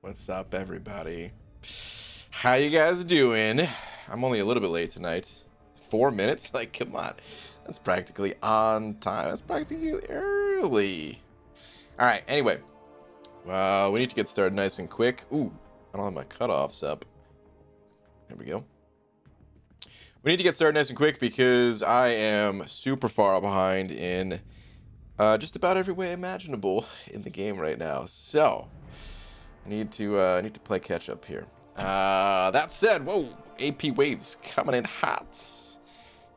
What's up, everybody? How you guys doing? I'm only a little bit late tonight. 4 minutes? Like, come on. That's practically on time. That's practically early. All right, anyway. We need to get started nice and quick. Ooh, I don't have my cutoffs up. There we go. We need to get started nice and quick because I am super far behind in just about every way imaginable in the game right now. So, need to play catch up here. That said, whoa, AP Waves coming in hot.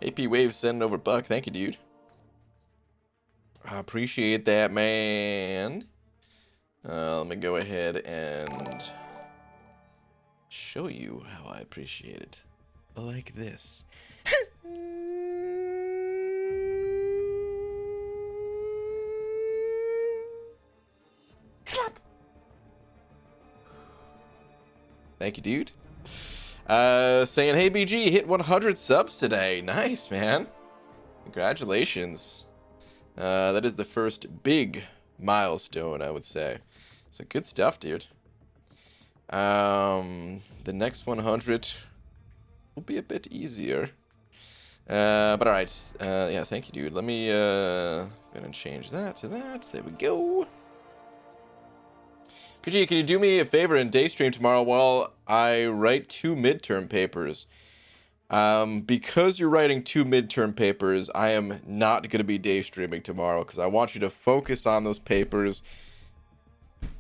AP Waves sending over Buck. Thank you, dude. I appreciate that, man. Let me go ahead and show you how I appreciate it. Like this. Slap. Thank you, dude. Saying, hey, BG, hit 100 subs today. Nice, man. Congratulations. That is the first big milestone, I would say. So good stuff, dude. The next 100 will be a bit easier. But all right. Yeah, thank you, dude. Let me go ahead and change that to that. There we go. PG, can you do me a favor and day stream tomorrow while I write 2 midterm papers? Because you're writing 2 midterm papers, I am not going to be day streaming tomorrow because I want you to focus on those papers,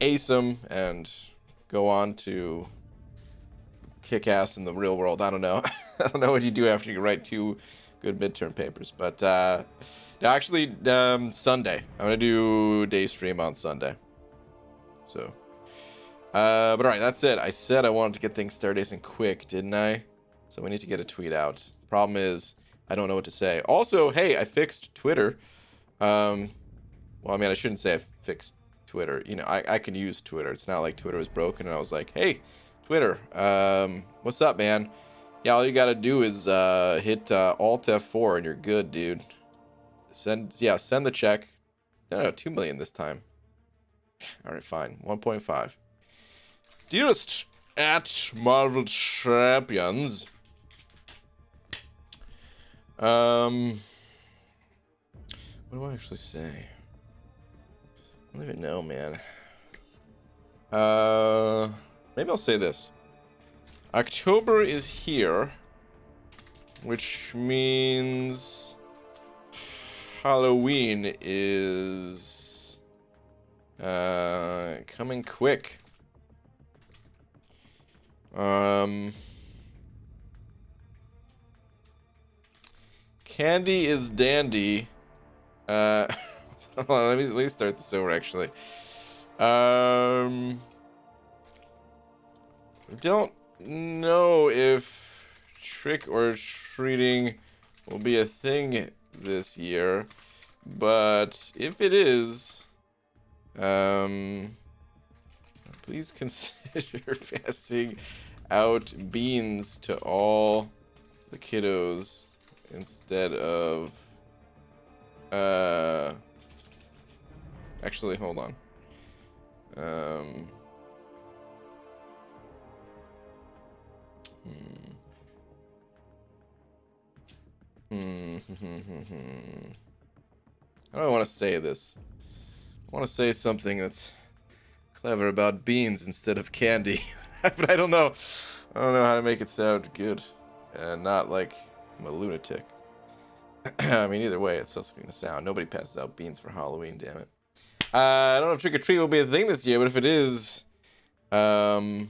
ace them, and go on to kick ass in the real world. I don't know. I don't know what you do after you write 2 good midterm papers. But no, actually, Sunday. I'm going to do day stream on Sunday. So, but all right, that's it. I said I wanted to get things started nice and quick, didn't I? So we need to get a tweet out. Problem is, I don't know what to say. Also, hey, I fixed Twitter. Well, I mean, I shouldn't say I fixed Twitter. You know, I can use Twitter. It's not like Twitter was broken and I was like, hey, Twitter, what's up, man? Yeah, all you gotta do is hit Alt F4 and you're good, dude. Send the check. No, 2 million this time. All right, fine. 1.5. Dearest at Marvel Champions. What do I actually say? I don't even know, man. Maybe I'll say this. October is here, which means Halloween is coming quick. Candy is dandy. Hold on, let me start this over actually. I don't know if trick or treating will be a thing this year, but if it is, please consider passing out beans to all the kiddos instead of actually hold on. I don't want to say this. I want to say something that's clever about beans instead of candy, but I don't know. I don't know how to make it sound good and not like I'm a lunatic. I mean, either way, it's still going to sound. Nobody passes out beans for Halloween, damn it. I don't know if trick or treat will be a thing this year, but if it is, 2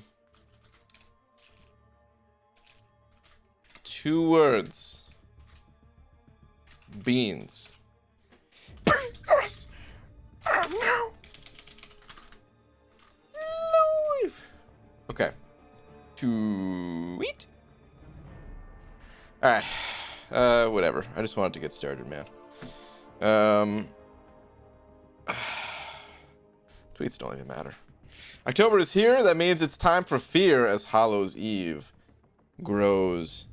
words. Beans. No. Live. Okay. Tweet. All right. Whatever. I just wanted to get started, man. Tweets don't even matter. October is here. That means it's time for fear as Hallows Eve grows.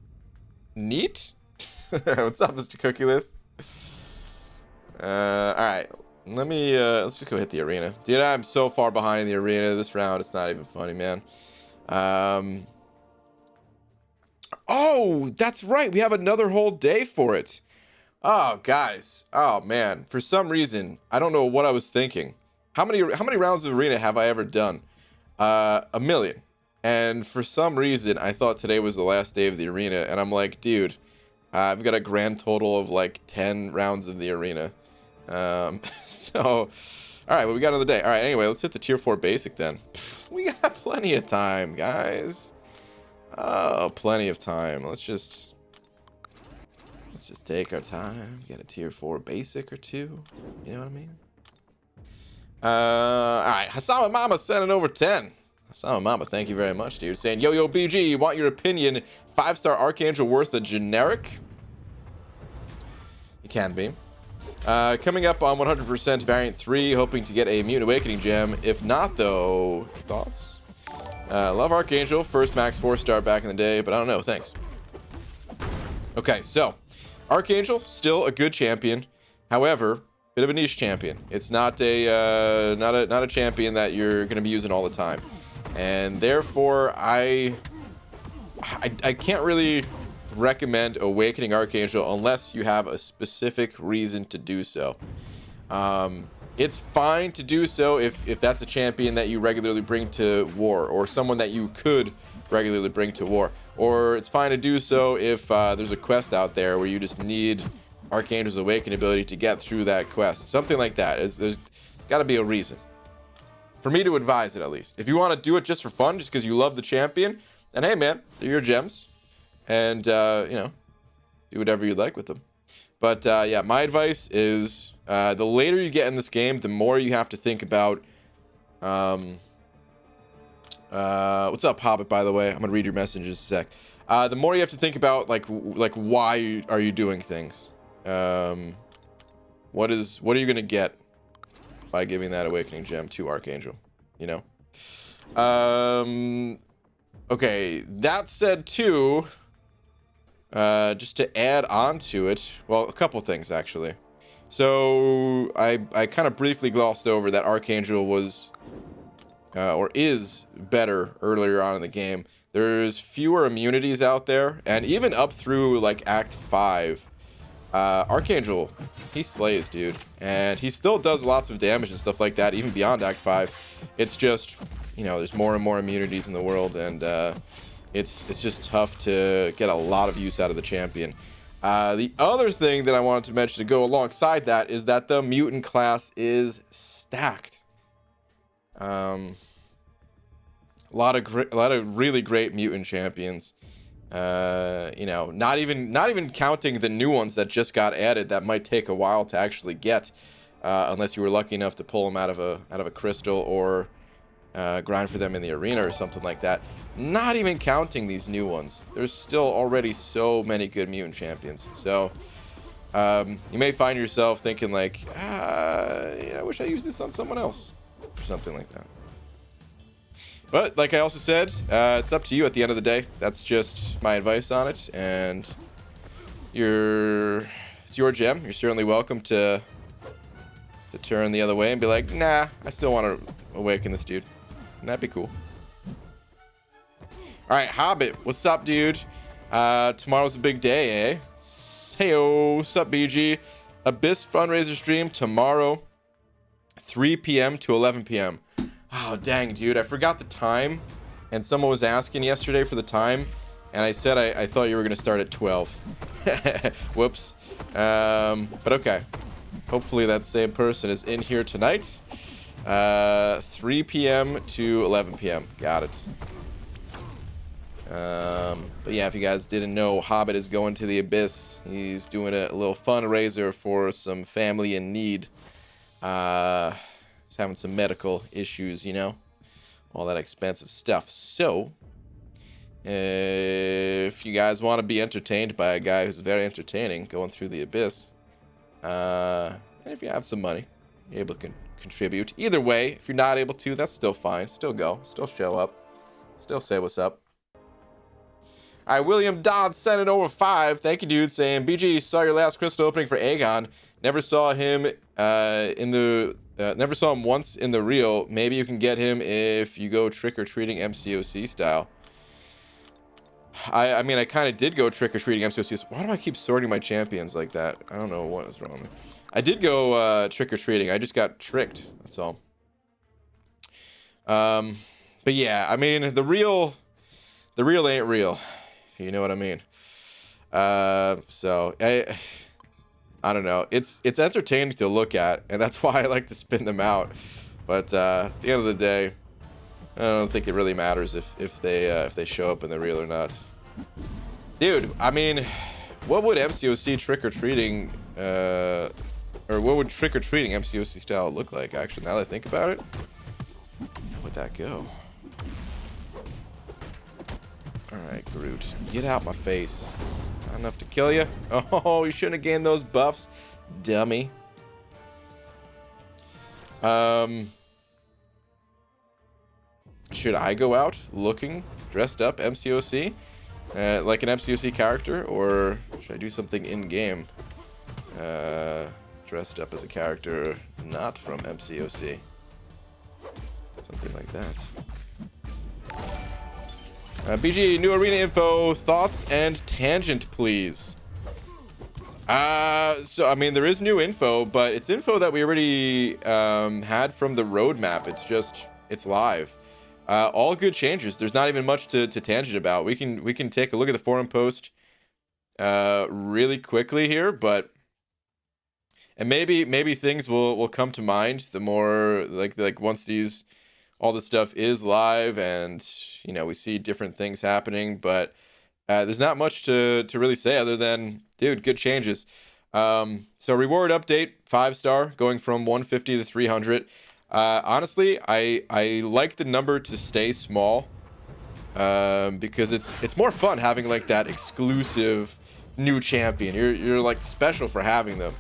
Neat. What's up, Mr. Cookie List? All right. Let's just go hit the arena. Dude, I'm so far behind in the arena this round. It's not even funny, man. Oh, that's right. We have another whole day for it. Oh, guys. Oh, man. For some reason, I don't know what I was thinking. How many rounds of arena have I ever done? 1,000,000. And for some reason, I thought today was the last day of the arena. And I'm like, dude, I've got a grand total of like 10 rounds of the arena. So, all right, well, we got another day. All right, anyway, let's hit the tier 4 basic then. We got plenty of time, guys. Oh, plenty of time. Let's just take our time. Get a tier 4 basic or two. You know what I mean? All right, Hasama Mama sending over 10. Hasama Mama, thank you very much, dude. Saying, yo, BG, want your opinion? 5-star Archangel worth a generic? It can be. Coming up on 100% Variant 3, hoping to get a Mutant Awakening gem. If not, though, thoughts? Love Archangel, first max 4-star back in the day, but I don't know, thanks. Okay, so, Archangel, still a good champion. However, bit of a niche champion. It's not a champion that you're going to be using all the time. And therefore, I can't really recommend Awakening Archangel unless you have a specific reason to do so. It's fine to do so if that's a champion that you regularly bring to war, or someone that you could regularly bring to war. Or it's fine to do so if there's a quest out there where you just need Archangel's Awakening ability to get through that quest. Something like that. There's got to be a reason. For me to advise it, at least. If you want to do it just for fun, just because you love the champion, then hey, man, they're your gems. And, you know, do whatever you like with them. But, yeah, my advice is the later you get in this game, the more you have to think about... what's up, Hobbit, by the way? I'm going to read your messages in a sec. The more you have to think about, like why are you doing things? What are you going to get by giving that Awakening Gem to Archangel? You know? Okay, that said, too... just to add on to it, well, a couple things actually. So I kind of briefly glossed over that Archangel was or is better earlier on in the game. There's fewer immunities out there, and even up through like Act 5, Archangel, he slays, dude, and he still does lots of damage and stuff like that even beyond Act 5. It's just, you know, there's more and more immunities in the world, and it's just tough to get a lot of use out of the champion. The other thing that I wanted to mention to go alongside that is that the mutant class is stacked. A lot of really great mutant champions. You know, not even counting the new ones that just got added that might take a while to actually get, unless you were lucky enough to pull them out of a crystal or grind for them in the arena or something like that. Not even counting these new ones, there's still already so many good mutant champions. So you may find yourself thinking like, yeah, I wish I used this on someone else or something like that. But like I also said, it's up to you at the end of the day. That's just my advice on it, and it's your gem. You're certainly welcome to turn the other way and be like, nah, I still want to awaken this dude. And that'd be cool. All right, Hobbit, what's up, dude? Tomorrow's a big day, eh? Heyo, what's up, BG? Abyss fundraiser stream tomorrow, 3 p.m. to 11 p.m. Oh, dang, dude, I forgot the time, and someone was asking yesterday for the time, and I said I thought you were gonna start at 12. Whoops. But okay. Hopefully that same person is in here tonight. 3 p.m. to 11 p.m. Got it. But yeah, if you guys didn't know, Hobbit is going to the Abyss. He's doing a little fundraiser for some family in need. He's having some medical issues, you know, all that expensive stuff. So if you guys want to be entertained by a guy who's very entertaining going through the Abyss, and if you have some money, you're able to contribute. Either way, if you're not able to, that's still fine. Still go. Still show up. Still say what's up. All right, William Dodd sending over 5. Thank you, dude. Saying, BG, saw your last crystal opening for Aegon. Never saw him in the never saw him once in the real. Maybe you can get him if you go trick-or-treating MCOC style. I mean, I kind of did go trick-or-treating MCOC. Why do I keep sorting my champions like that? I don't know what is wrong with me. I did go trick-or-treating. I just got tricked. That's all. But yeah, I mean, the real ain't real. You know what I mean? So I don't know. It's entertaining to look at, and that's why I like to spin them out. But at the end of the day, I don't think it really matters if they show up in the real or not. Dude, I mean, what would MCOC trick-or-treating or what would trick-or-treating MCOC style look like? Actually, now that I think about it, how would that go? All right, Groot, get out my face. Not enough to kill you. Oh, you shouldn't have gained those buffs, dummy. Should I go out looking dressed up MCOC, like an MCOC character, or should I do something in game, dressed up as a character not from MCOC? Something like that. BG, new arena info, thoughts and tangent, please. So, I mean, there is new info, but it's info that we already had from the roadmap. It's live. All good changes. There's not even much to tangent about. We can take a look at the forum post really quickly here, but and maybe things will come to mind the more like once all this stuff is live and you know we see different things happening, but there's not much to really say other than, dude, good changes. So reward update, 5-star, going from 150 to 300. Honestly, I like the number to stay small, because it's more fun having like that exclusive new champion. You're like special for having them.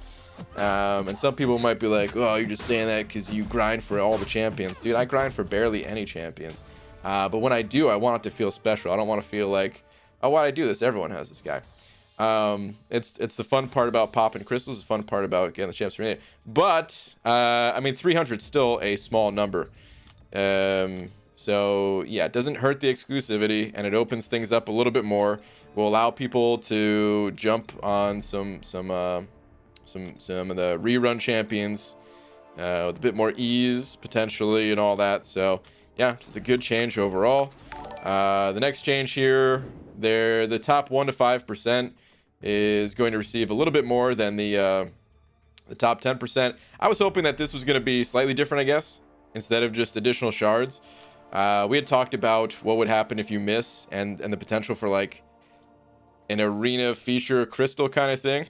And some people might be like, oh, you're just saying that because you grind for all the champions. Dude, I grind for barely any champions. But when I do, I want it to feel special. I don't want to feel like, oh, why'd I do this? Everyone has this guy. It's the fun part about popping crystals, the fun part about getting the champs from it. But I mean, 300 is still a small number. So yeah, it doesn't hurt the exclusivity, and it opens things up a little bit more. Will allow people to jump on some of the rerun champions with a bit more ease potentially and all that. So yeah, it's a good change overall. The next change here, the top 1 to 5% is going to receive a little bit more than the top 10%. I was hoping that this was going to be slightly different, I guess, instead of just additional shards. We had talked about what would happen if you miss, and the potential for like an arena feature crystal kind of thing,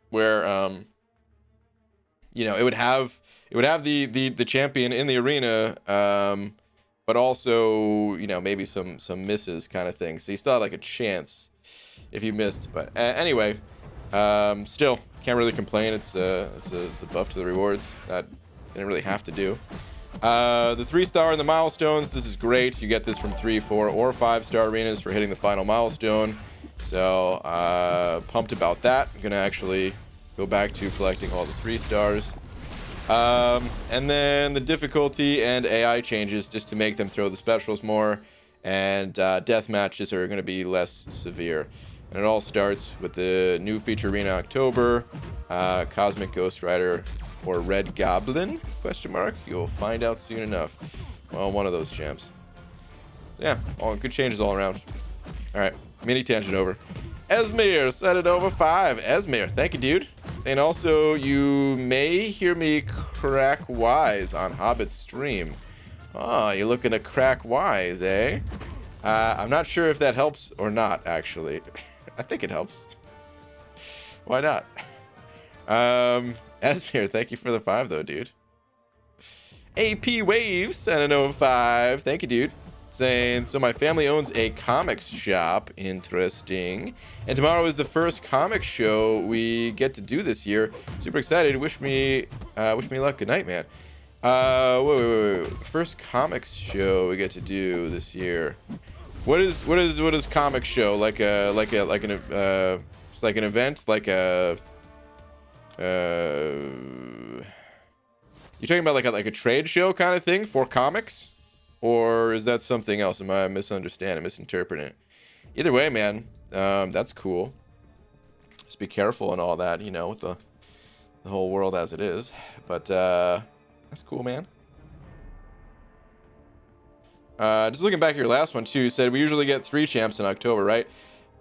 where you know, it would have the champion in the arena, but also, you know, maybe some misses kind of thing. So you still had like a chance if you missed. But anyway, still can't really complain. It's a buff to the rewards that didn't really have to do. The 3-star and the milestones, this is great. You get this from 3, 4, or 5-star arenas for hitting the final milestone. So pumped about that. I'm gonna actually go back to collecting all the 3 stars. And then the difficulty and AI changes just to make them throw the specials more, and death matches are going to be less severe. And it all starts with the new feature arena October, Cosmic Ghost Rider or Red Goblin, question mark. You'll find out soon enough. Well, one of those champs. Yeah, all good changes all around. All right, mini tangent over. Esmir, set it over 5. Esmir, thank you, dude. And also, you may hear me crack wise on Hobbit's stream. Oh, you're looking to crack wise, eh? I'm not sure if that helps or not, actually. I think it helps. Why not? Esmir, thank you for the 5, though, dude. AP Waves, sent an over 5. Thank you, dude. Saying, so my family owns a comics shop. Interesting. And tomorrow is the first comic show we get to do this year. Super excited. Wish me luck. Good night, man. Wait. First comics show we get to do this year. What is comic show? Like an it's like an event, like a You talking about like a trade show kind of thing for comics? Or is that something else? Am I misunderstanding, misinterpreting it? Either way, man, that's cool. Just be careful and all that, you know, with the whole world as it is. But that's cool, man. Just looking back at your last one too, you said we usually get 3 champs in October, right?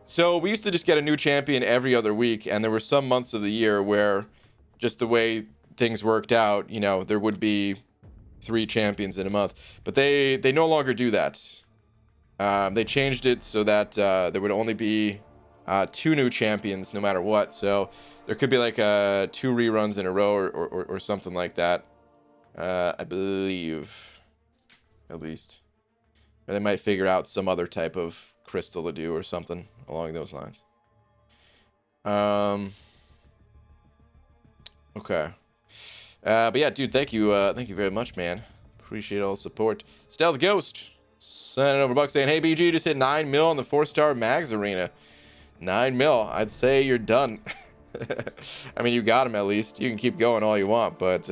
So we used to just get a new champion every other week, and there were some months of the year where just the way things worked out, you know, there would be 3 champions in a month. But they no longer do that. They changed it so that there would only be 2 new champions no matter what. So there could be like 2 reruns in a row or something like that. I believe, at least. Or they might figure out some other type of crystal to do or something along those lines. Okay. But yeah, dude, thank you very much, man. Appreciate all the support. Stealth Ghost sending over buck saying, hey BG, just hit 9 mil on the 4-star Mags Arena. 9 mil. I'd say you're done. I mean, you got him at least. You can keep going all you want, but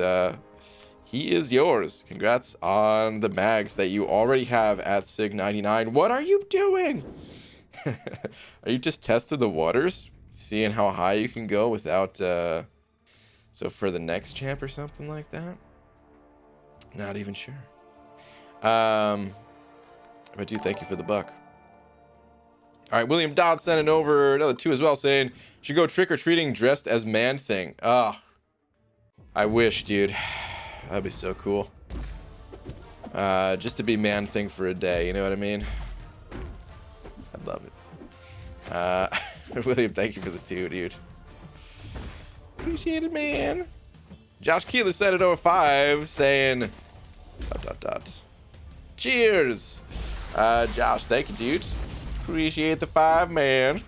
he is yours. Congrats on the mags that you already have at Sig99. What are you doing? Are you just testing the waters? Seeing how high you can go without, so for the next champ or something like that? Not even sure. But dude, thank you for the buck. All right, William Dodd sending over another 2 as well, saying, should go trick-or-treating dressed as Man-Thing. Oh, I wish, dude. That'd be so cool. Just to be Man-Thing for a day, you know what I mean? I'd love it. William, thank you for the 2, dude. Appreciate it, man. Josh Keeler said it over 5, saying, ... Cheers. Josh, thank you, dude. Appreciate the 5, man.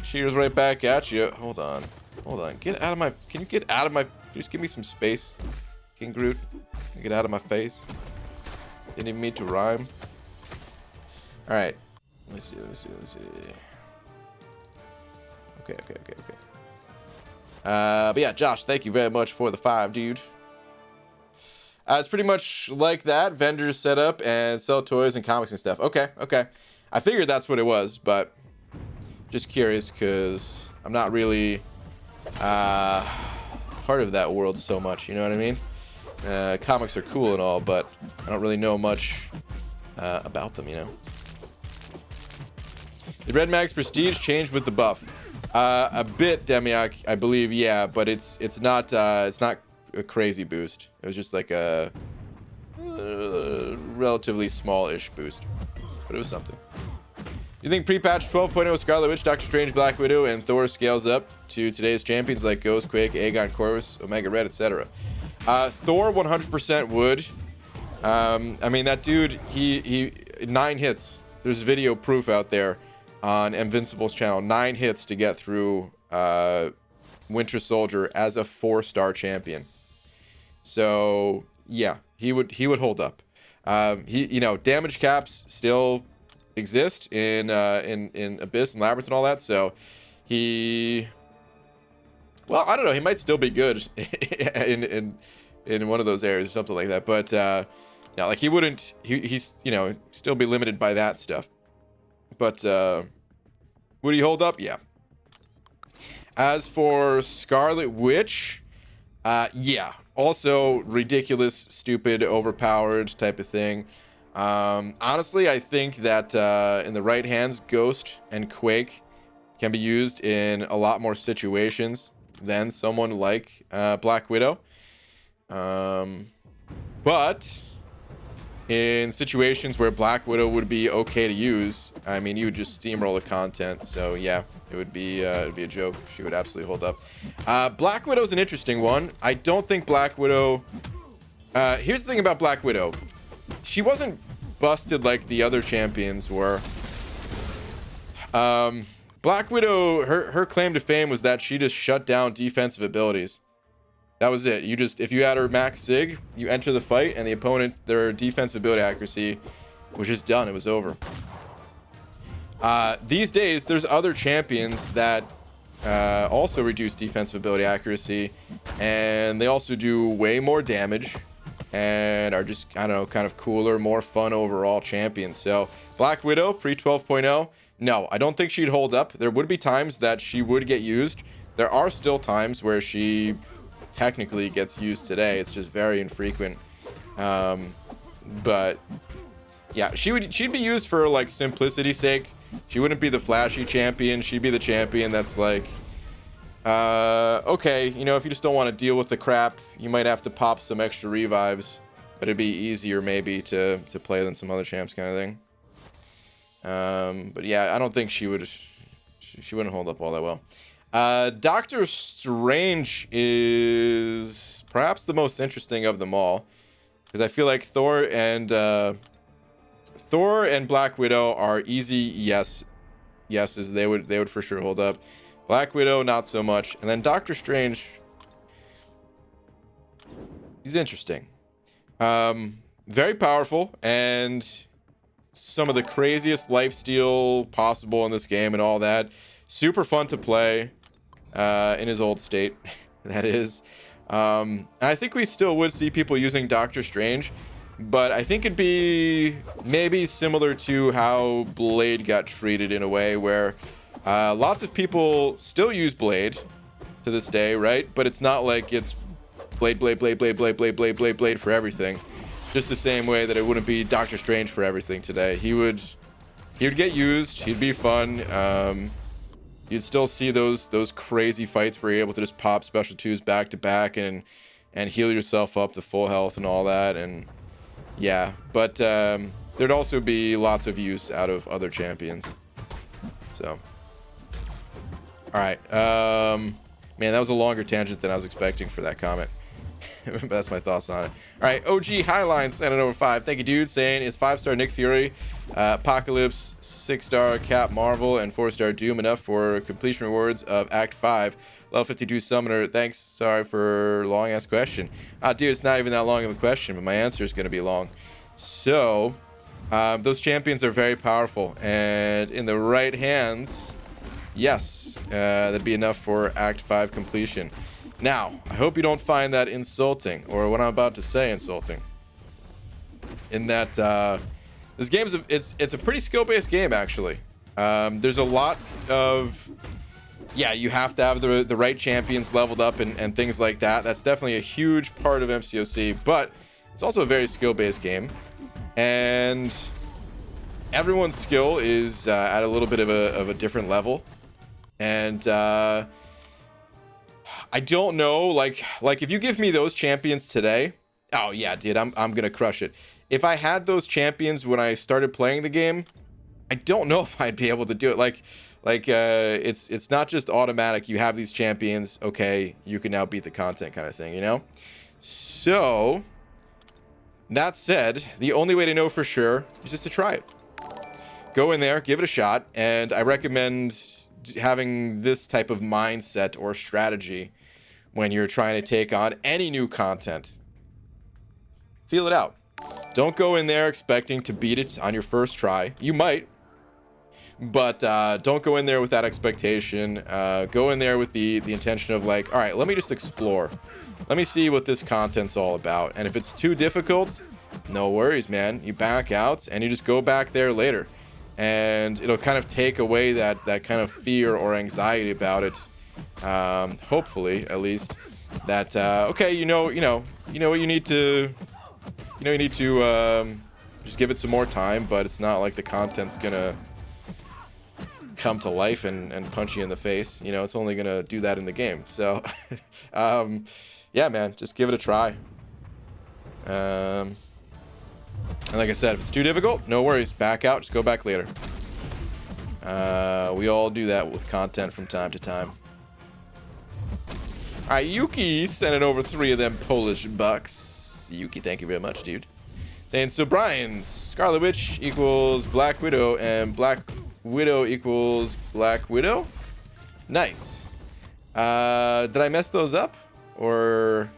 Cheers right back at you. Hold on. Get out of my... Can you get out of my... Just give me some space. King Groot. Get out of my face. Didn't even mean to rhyme. Alright. Let's see. Okay. But yeah, Josh, thank you very much for the 5, dude. It's pretty much like that. Vendors set up and sell toys and comics and stuff. Okay. I figured that's what it was, but just curious because I'm not really part of that world so much, you know what I mean? Comics are cool and all, but I don't really know much about them, you know? Did Red Mag's prestige change with the buff? A bit, Demiak, I believe, yeah, but it's not a crazy boost. It was just like a relatively small-ish boost, but it was something. You think pre-patch 12.0 Scarlet Witch, Doctor Strange, Black Widow, and Thor scales up to today's champions like Ghost, Quake, Aegon, Corvus, Omega Red, etc.? Thor 100% would. I mean, that dude, he 9 hits. There's video proof out there on Invincible's channel. 9 hits to get through Winter Soldier as a 4-star champion. So yeah, he would hold up. You know, damage caps still exist in Abyss and Labyrinth and all that. So well, I don't know. He might still be good in one of those areas or something like that. But no, like he wouldn't. He's you know still be limited by that stuff. But would he hold up? Yeah. As for Scarlet Witch, yeah. Also ridiculous, stupid, overpowered type of thing. Honestly, I think that in the right hands, Ghost and Quake can be used in a lot more situations than someone like Black Widow. But in situations where Black Widow would be okay to use, I mean, you would just steamroll the content. So yeah, it'd be a joke. She would absolutely hold up. Black Widow's an interesting one. I don't think Black Widow... here's the thing about Black Widow. She wasn't busted like the other champions were. Black Widow, her claim to fame was that she just shut down defensive abilities. That was it. If you had her max sig, you enter the fight, and the opponent, their defensive ability accuracy was just done. It was over. These days, there's other champions that also reduce defensive ability accuracy, and they also do way more damage and are just, I don't know, kind of cooler, more fun overall champions. So Black Widow pre 12.0, no, I don't think she'd hold up. There would be times that she would get used. There are still times where she technically gets used today. It's just very infrequent. But yeah, she'd be used for like simplicity's sake. She wouldn't be the flashy champion. She'd be the champion that's like, okay, you know, if you just don't want to deal with the crap, you might have to pop some extra revives, but it'd be easier maybe to play than some other champs, kind of thing. But yeah, I don't think she wouldn't hold up all that well. Doctor Strange is perhaps the most interesting of them all, because I feel like Thor and Black Widow are easy yeses. They would for sure hold up. Black Widow, not so much. And then Doctor Strange, he's interesting. Very powerful, and some of the craziest lifesteal possible in this game and all that. Super fun to play in his old state, that is. And I think we still would see people using Doctor Strange, but I think it'd be maybe similar to how Blade got treated in a way where lots of people still use Blade to this day, right? But it's not like it's Blade for everything. Just the same way that it wouldn't be Doctor Strange for everything today. He would get used. He'd be fun. You'd still see those crazy fights where you're able to just pop special twos back to back and heal yourself up to full health and all that. And yeah, but there'd also be lots of use out of other champions. So, all right. Man, that was a longer tangent than I was expecting for that comment. But that's my thoughts on it. All right, OG Highline sent it over 5. Thank you, dude. Saying, is 5-star Nick Fury, Apocalypse, 6-star Cap Marvel, and 4-star Doom enough for completion rewards of Act 5? Level 52 Summoner. Thanks. Sorry for long ass question. Dude, it's not even that long of a question, but my answer is going to be long. So, those champions are very powerful, and in the right hands, yes, that'd be enough for Act 5 completion. Now, I hope you don't find that insulting, or what I'm about to say insulting. In that, this game is it's a pretty skill-based game, actually. There's a lot of, yeah, you have to have the right champions leveled up and things like that. That's definitely a huge part of MCOC, but it's also a very skill-based game, and everyone's skill is at a little bit of a different level, and I don't know, like if you give me those champions today, oh yeah, dude, I'm gonna crush it. If I had those champions when I started playing the game, I don't know if I'd be able to do it. Like it's not just automatic. You have these champions, okay, you can now beat the content kind of thing, you know? So that said, the only way to know for sure is just to try it. Go in there, give it a shot, and I recommend having this type of mindset or strategy when you're trying to take on any new content. Feel it out. Don't go in there expecting to beat it on your first try. You might, but don't go in there with that expectation. Go in there with the intention of like, all right, let me just explore. Let me see what this content's all about. And if it's too difficult, no worries, man. You back out and you just go back there later. And it'll kind of take away that kind of fear or anxiety about it. Hopefully, at least, that okay, you know what you need to, just give it some more time. But it's not like the content's gonna come to life and punch you in the face. You know, it's only gonna do that in the game. So, yeah, man, just give it a try. And like I said, if it's too difficult, no worries. Back out. Just go back later. We all do that with content from time to time. All right, Yuki sending over 3 of them Polish bucks. Yuki, thank you very much, dude. And so Brian, Scarlet Witch equals Black Widow, and Black Widow equals Black Widow. Nice. Did I mess those up, or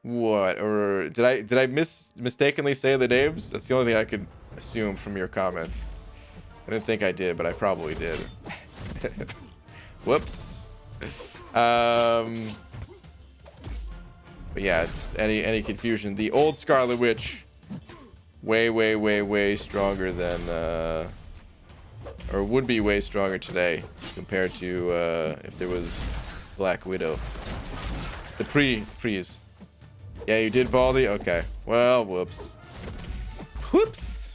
what? Or did I mistakenly say the names? That's the only thing I could assume from your comments. I didn't think I did, but I probably did. Whoops. But yeah, just any confusion. The old Scarlet Witch, way stronger than, or would be way stronger today compared to if there was Black Widow. The pre's. Yeah, you did, Baldy? Okay. Well, whoops. Whoops.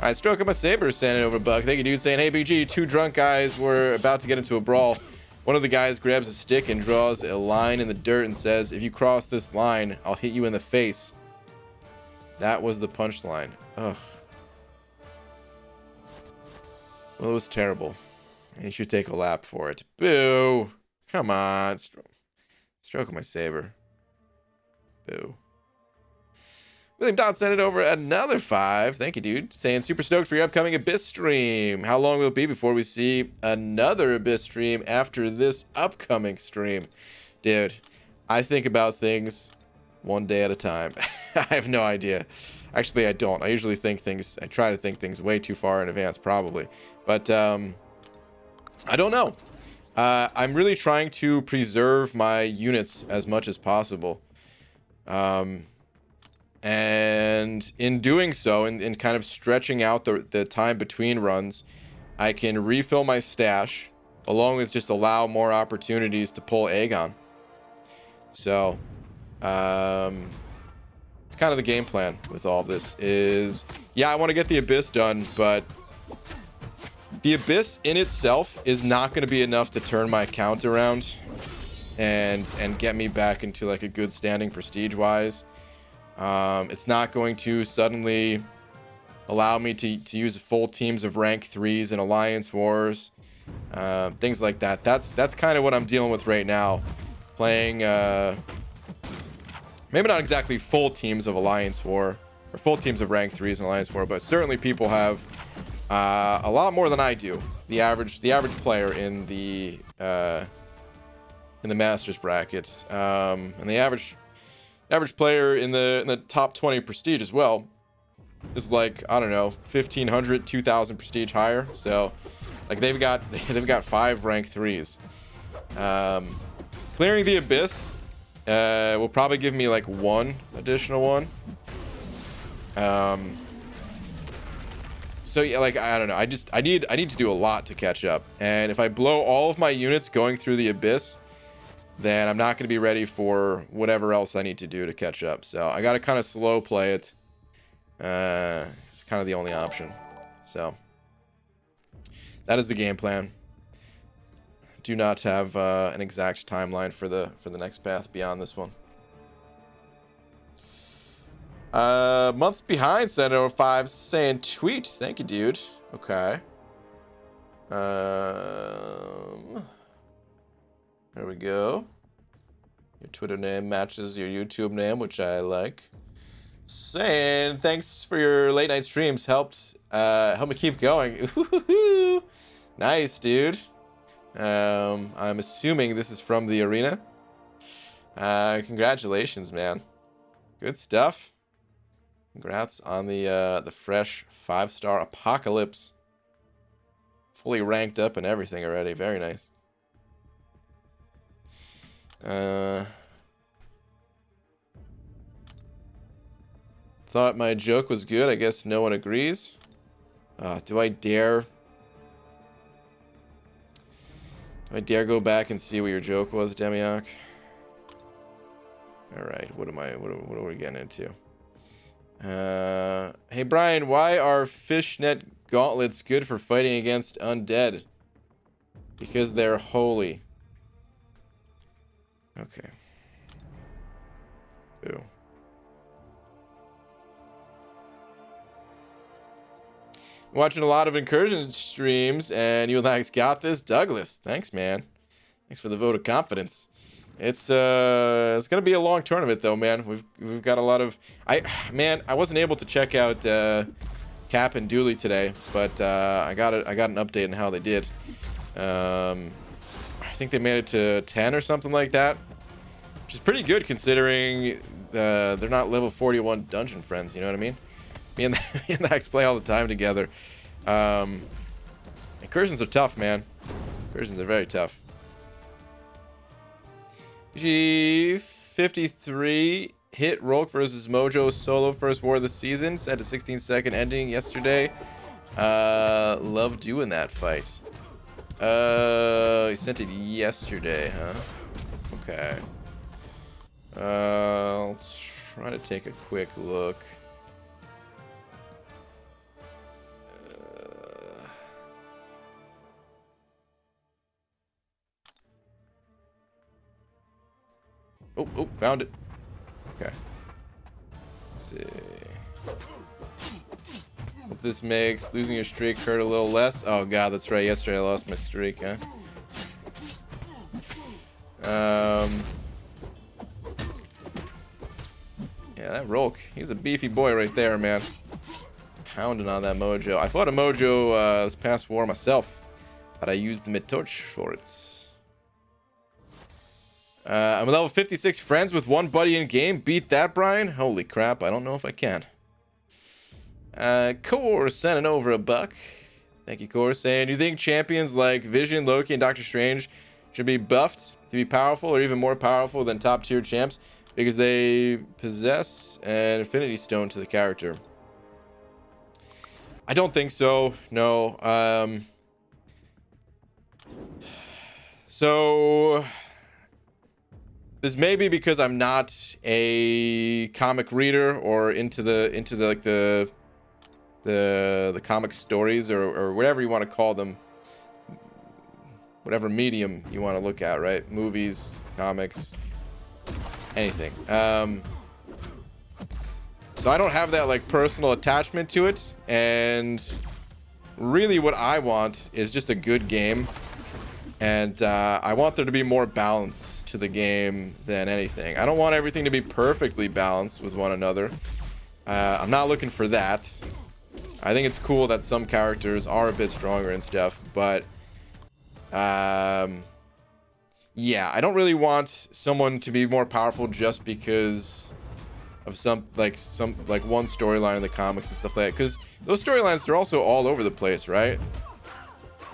Alright, Stroking My Saber sending over a buck. Thank you, dude. Saying, hey, BG, two drunk guys were about to get into a brawl. One of the guys grabs a stick and draws a line in the dirt and says, if you cross this line, I'll hit you in the face. That was the punchline. Ugh. Well, it was terrible. You should take a lap for it. Boo. Come on. Stroking My Saber. Boo. William Dot sent it over another 5. Thank you, dude. Saying, super stoked for your upcoming Abyss stream. How long will it be before we see another Abyss stream after this upcoming stream? Dude, I think about things one day at a time. I have no idea. Actually, I don't. I usually think things, I try to think things way too far in advance, probably. But, I don't know. I'm really trying to preserve my units as much as possible. And in doing so, in kind of stretching out the time between runs, I can refill my stash, along with just allow more opportunities to pull Aegon. So, it's kind of the game plan with all of this is, yeah, I want to get the Abyss done, but the Abyss in itself is not going to be enough to turn my count around and get me back into like a good standing prestige-wise. It's not going to suddenly allow me to use full teams of rank 3s in Alliance Wars, things like that. That's kind of what I'm dealing with right now. Playing, maybe not exactly full teams of Alliance War, or full teams of rank 3s in Alliance War, but certainly people have a lot more than I do. The average player in the Masters brackets, and the average player in the top 20 prestige as well is like, I don't know, 1,500, 2,000 prestige higher. So like they've got 5 rank 3s. Clearing the Abyss will probably give me like 1 additional one. So yeah, like I don't know, I need to do a lot to catch up. And if I blow all of my units going through the Abyss, then I'm not going to be ready for whatever else I need to do to catch up. So I got to kind of slow play it. It's kind of the only option. So that is the game plan. Do not have an exact timeline for the next path beyond this one. Months behind, Senator 5 saying tweet. Thank you, dude. Okay. There we go. Your Twitter name matches your YouTube name, which I like. Saying thanks for your late night streams. Helped me keep going. Nice, dude. I'm assuming this is from the arena. Congratulations, man. Good stuff. Congrats on the fresh 5-star Apocalypse. Fully ranked up and everything already. Very nice. Thought my joke was good. I guess no one agrees. Do I dare go back and see what your joke was, Demiok? All right. What are we getting into? Hey Brian, why are fishnet gauntlets good for fighting against undead? Because they're holy. Okay. Ooh. Watching a lot of incursion streams, and you and got this, Douglas. Thanks, man. Thanks for the vote of confidence. It's gonna be a long tournament though, man. We've got a lot of I wasn't able to check out Cap and Dooley today, but I got an update on how they did. I think they made it to 10 or something like that, which is pretty good considering they're not level 41 dungeon friends. You know what I mean? Me and the Hex play all the time together. Incursions are tough, man. Versions are very tough. G53 hit Rolk versus Mojo solo first war of the season. Set a 16-second ending yesterday. Love doing that fight. He sent it yesterday, huh? Okay. Let's try to take a quick look. Oh, found it. Okay. Let's see. Hope this makes losing your streak hurt a little less. Oh god, that's right. Yesterday I lost my streak, huh? Yeah, that Rolk, he's a beefy boy right there, man. Pounding on that Mojo. I fought a Mojo this past war myself, but I used the mid-torch for it. I'm a level 56 friends with one buddy in game. Beat that, Brian? Holy crap, I don't know if I can. Core sending over a buck. Thank you, Core. Saying, you think champions like Vision, Loki, and Doctor Strange should be buffed to be powerful or even more powerful than top tier champs because they possess an Infinity Stone to the character? I don't think so. No. So this may be because I'm not a comic reader or into the comic stories or whatever you want to call them, whatever medium you want to look at, right? Movies, comics, anything. So I don't have that like personal attachment to it, and really what I want is just a good game. And I want there to be more balance to the game than anything. I don't want everything to be perfectly balanced with one another. I'm not looking for that. I think it's cool that some characters are a bit stronger and stuff, but yeah, I don't really want someone to be more powerful just because of some one storyline in the comics and stuff like that. Because those storylines, they're also all over the place, right?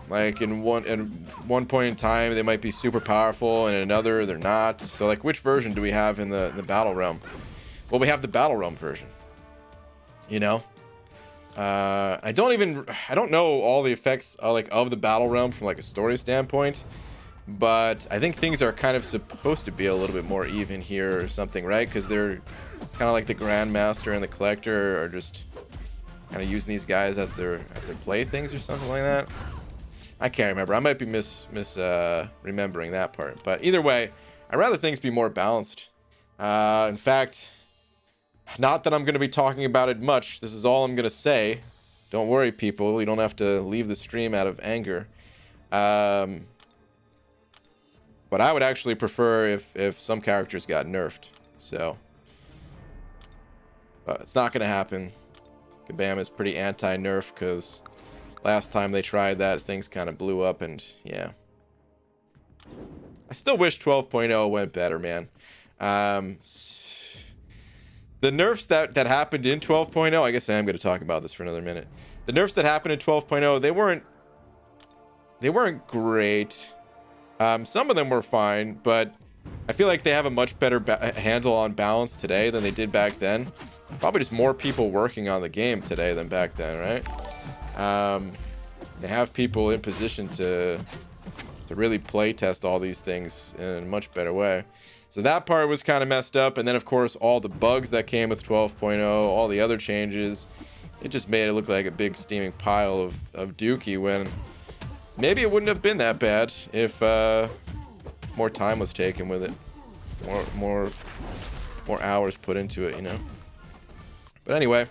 Like in one point in time, they might be super powerful, and in another, they're not. So like, which version do we have in the Battle Realm? Well, we have the Battle Realm version. You know, I don't know all the effects of the Battle Realm from like a story standpoint, but I think things are kind of supposed to be a little bit more even here or something, right? Because it's kind of like the Grandmaster and the Collector are just kind of using these guys as their playthings or something like that. I can't remember. I might be remembering that part. But either way, I'd rather things be more balanced. In fact, not that I'm going to be talking about it much. This is all I'm going to say. Don't worry, people. You don't have to leave the stream out of anger. But I would actually prefer if some characters got nerfed. So, but it's not going to happen. Kabam is pretty anti-nerf because last time they tried that, things kind of blew up, and yeah. I still wish 12.0 went better, man. The nerfs that happened in 12.0, I guess I am going to talk about this for another minute. The nerfs that happened in 12.0, they weren't great. Some of them were fine, but I feel like they have a much better handle on balance today than they did back then. Probably just more people working on the game today than back then, right? They have people in position to really play test all these things in a much better way. So that part was kind of messed up, and then of course all the bugs that came with 12.0, all the other changes, it just made it look like a big steaming pile of dookie when maybe it wouldn't have been that bad if more time was taken with it, more hours put into it, you know. But anyway,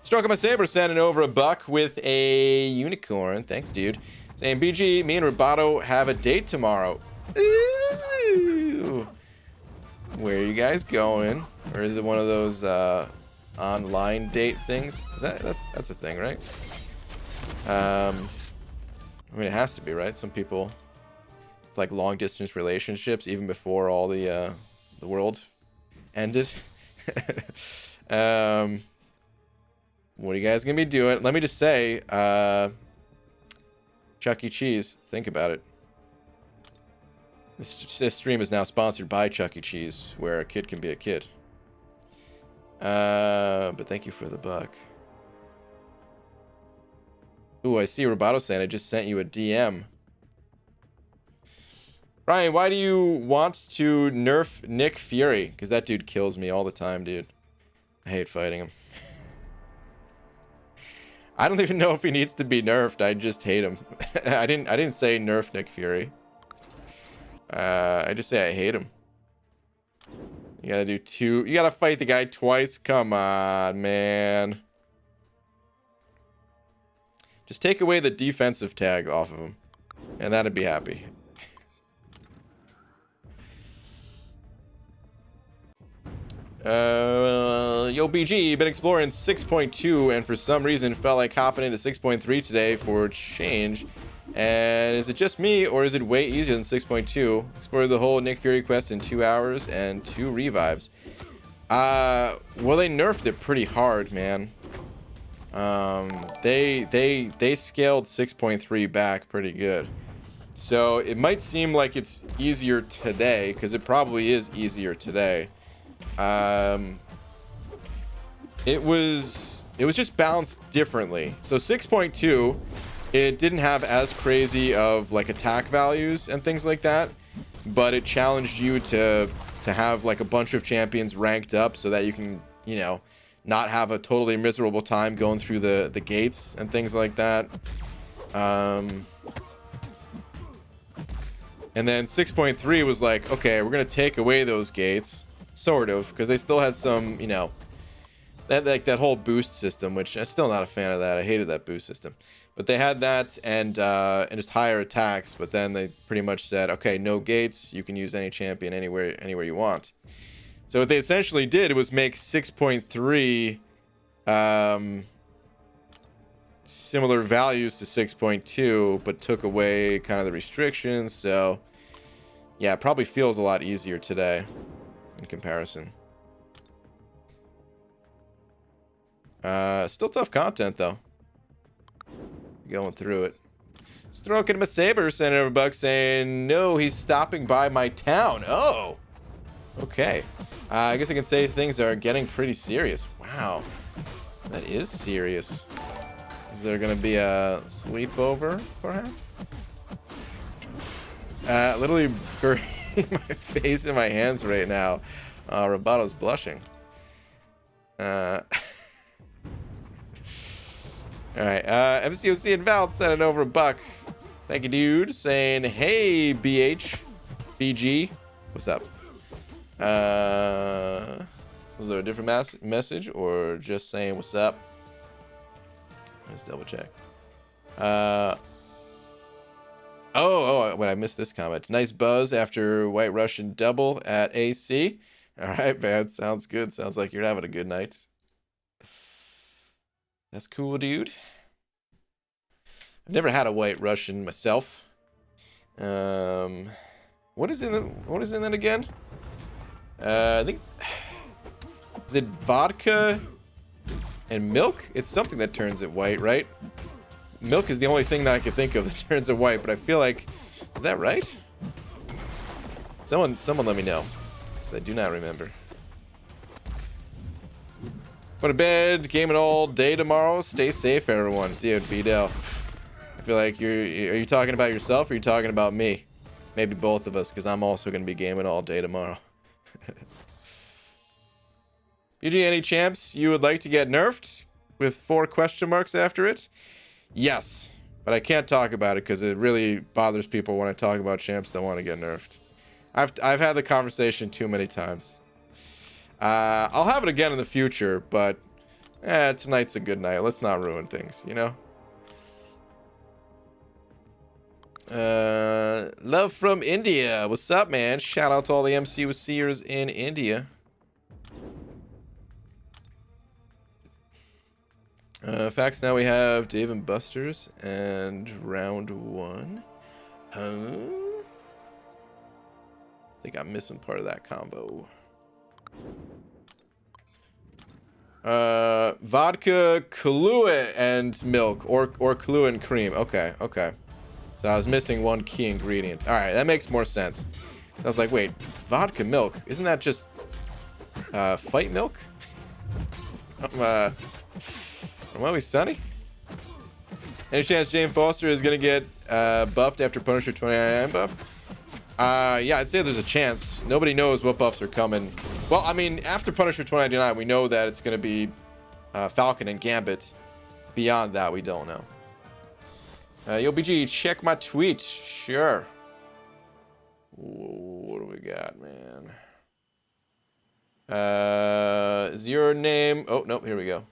Stroke of my Saber sending over a buck with a unicorn. Thanks, dude. Saying, BG, me and Roboto have a date tomorrow. Ooh. Where are you guys going? Or is it one of those online date things? That's a thing, right? I mean, it has to be, right? Some people, it's like long distance relationships even before all the world ended. What are you guys gonna be doing? Let me just say, Chuck E. Cheese. Think about it. This stream is now sponsored by Chuck E. Cheese, where a kid can be a kid. But thank you for the buck. Ooh, I see Roboto saying I just sent you a DM. Brian, why do you want to nerf Nick Fury? Because that dude kills me all the time, dude. I hate fighting him. I don't even know if he needs to be nerfed. I just hate him. I didn't say nerf Nick Fury. I just say I hate him. You gotta do two. You gotta fight the guy twice. Come on, man. Just take away the defensive tag off of him, and that'd be happy. Yo, BG, been exploring 6.2 and for some reason felt like hopping into 6.3 today for change. And is it just me or is it way easier than 6.2? Explored the whole Nick Fury quest in 2 hours and 2 revives. Well, they nerfed it pretty hard, man. They scaled 6.3 back pretty good. So it might seem like it's easier today, because it probably is easier today. It was just balanced differently. So 6.2, it didn't have as crazy of like attack values and things like that, but it challenged you to have like a bunch of champions ranked up so that you can, you know, not have a totally miserable time going through the gates and things like that. And then 6.3 was like, okay, we're gonna take away those gates, sort of, because they still had some, you know, that whole boost system, which I'm still not a fan of that. I hated that boost system, but they had that and just higher attacks. But then they pretty much said, okay, no gates. You can use any champion anywhere you want. So what they essentially did was make 6.3 similar values to 6.2, but took away kind of the restrictions. So yeah, it probably feels a lot easier today in comparison. Still tough content though. Going through it. Stroking him a saber, Senator Buck saying, no, he's stopping by my town. Oh, okay. I guess I can say things are getting pretty serious. Wow, that is serious. Is there gonna be a sleepover, perhaps? Literally burying my face in my hands right now. Robato's blushing. Alright, MCOC and Val sent it over a buck. Thank you, dude. Saying, hey, BG. What's up? Was there a different message or just saying what's up? Let's double check. Oh, wait, I missed this comment. Nice buzz after White Russian double at AC. Alright, man. Sounds good. Sounds like you're having a good night. That's cool, dude. I've never had a White Russian myself. What is in it again? I think, is it vodka and milk? It's something that turns it white, right? Milk is the only thing that I could think of that turns it white, but I feel like, is that right? Someone let me know, because I do not remember. Going to bed, gaming all day tomorrow. Stay safe, everyone. Dude, B-Dell. I feel like are you talking about yourself or are you talking about me? Maybe both of us, because I'm also going to be gaming all day tomorrow. BG, any champs you would like to get nerfed with 4 question marks after it? Yes, but I can't talk about it because it really bothers people when I talk about champs that want to get nerfed. I've had the conversation too many times. I'll have it again in the future, but tonight's a good night. Let's not ruin things, you know? Love from India. What's up, man? Shout out to all the MCU seers in India. Facts, now we have Dave and Buster's and round 1. Huh? I think I'm missing part of that combo. Vodka, Kahlua, and milk, or Kahlua and cream. Okay. So I was missing one key ingredient. All right, that makes more sense. I was like, wait, vodka milk? Isn't that just fight milk? From Always Sunny? Any chance Jane Foster is going to get buffed after Punisher 2099 buff? Yeah, I'd say there's a chance. Nobody knows what buffs are coming. Well, I mean, after Punisher 2099, we know that it's going to be Falcon and Gambit. Beyond that, we don't know. Yo, BG, check my tweet. Sure. What do we got, man? Is your name... Oh, nope, here we go.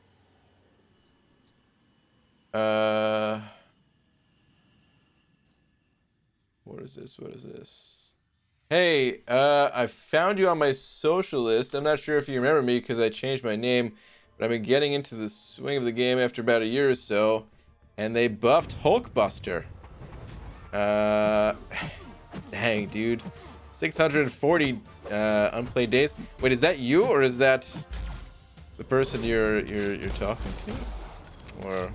What is this? What is this? Hey, I found you on my social list. I'm not sure if you remember me because I changed my name, but I've been getting into the swing of the game after about a year or so, and they buffed Hulkbuster. Dang, dude. 640 unplayed days. Wait, is that you or is that the person you're talking to? Or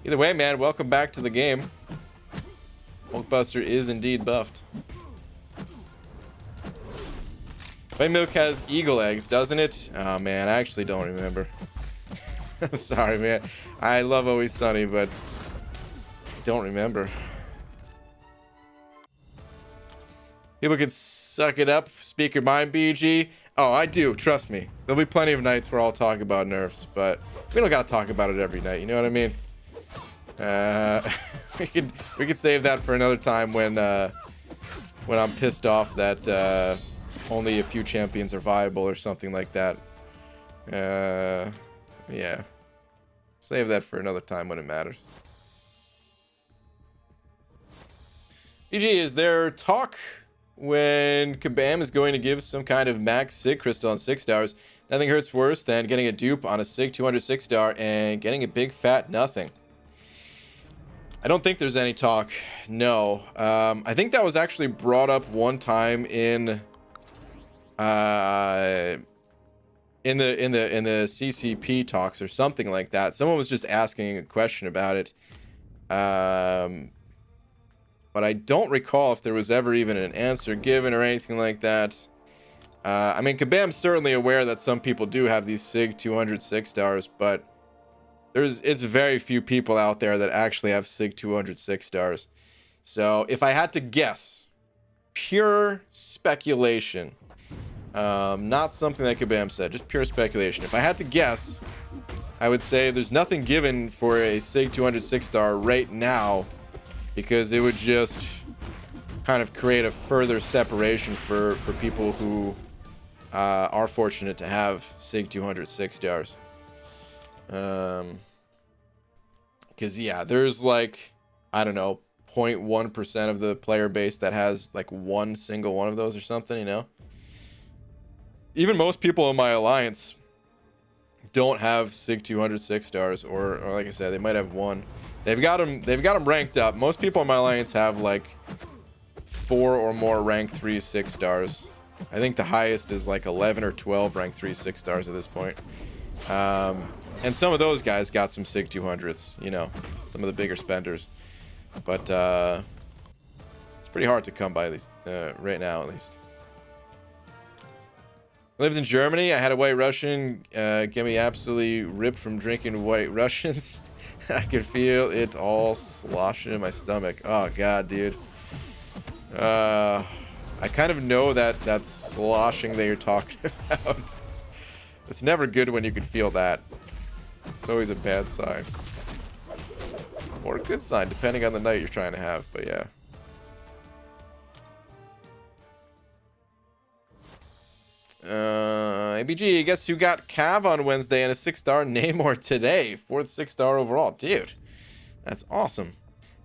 either way, man, welcome back to the game. Hulkbuster is indeed buffed. White milk has eagle eggs, doesn't it? Oh man, I actually don't remember. I'm sorry, man. I love Always Sunny, but I don't remember. People can suck it up. Speak your mind, BG. Oh, I do. Trust me. There'll be plenty of nights where I'll talk about nerfs, but we don't gotta talk about it every night. You know what I mean? We could save that for another time when I'm pissed off that only a few champions are viable or something like that. Yeah. Save that for another time when it matters. BG, is there talk when Kabam is going to give some kind of max Sig crystal on 6 stars? Nothing hurts worse than getting a dupe on a Sig 206 star and getting a big fat nothing. I don't think there's any talk. No. I think that was actually brought up one time in the CCP talks or something like that. Someone was just asking a question about it. But I don't recall if there was ever even an answer given or anything like that. I mean, Kabam's certainly aware that some people do have these Sig 206 stars, but it's very few people out there that actually have Sig 206 stars. So if I had to guess, pure speculation, not something that Kabam said, just pure speculation. If I had to guess, I would say there's nothing given for a Sig 206 star right now, because it would just kind of create a further separation for people who are fortunate to have Sig 206 stars. Because yeah, there's like, I don't know, 0.1% of the player base that has like one single one of those or something, you know? Even most people in my alliance don't have Sig 206 stars, or like I said, they might have one. They've got them ranked up. Most people in my alliance have like 4 or more rank 3 6 stars. I think the highest is like 11 or 12 rank 3 6 stars at this point. And some of those guys got some Sig 200s, you know, some of the bigger spenders. But it's pretty hard to come by, at least right now, at least. I lived in Germany. I had a White Russian get me absolutely ripped from drinking White Russians. I could feel it all sloshing in my stomach. Oh god, dude. I kind of know that sloshing that you're talking about. It's never good when you can feel that. It's always a bad sign. Or a good sign, depending on the night you're trying to have, but yeah. ABG, guess who got Cav on Wednesday and a 6-star Namor today? 4th 6-star overall. Dude, that's awesome.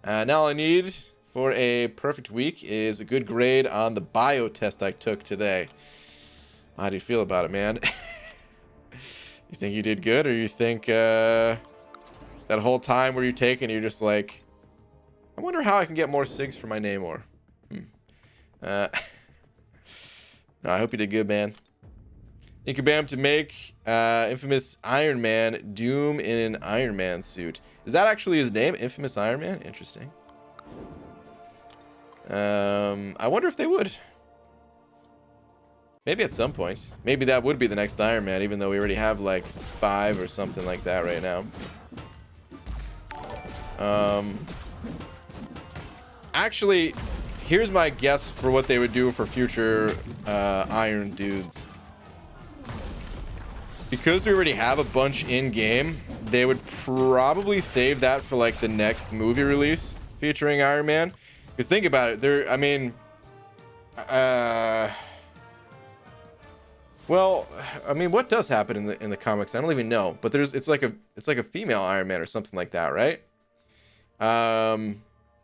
Now all I need for a perfect week is a good grade on the bio test I took today. How do you feel about it, man? You think you did good, or you think that whole time where you're taking, you're just like, I wonder how I can get more SIGs for my Namor. No, I hope you did good, man. Inkabam to make infamous Iron Man Doom in an Iron Man suit. Is that actually his name? Infamous Iron Man? Interesting. I wonder if they would. Maybe at some point. Maybe that would be the next Iron Man, even though we already have like 5 or something like that right now. Actually, here's my guess for what they would do for future Iron Dudes. Because we already have a bunch in game, they would probably save that for like the next movie release featuring Iron Man. Because think about it, I mean, well, I mean, what does happen in the comics? I don't even know, but it's like a female Iron Man or something like that, right?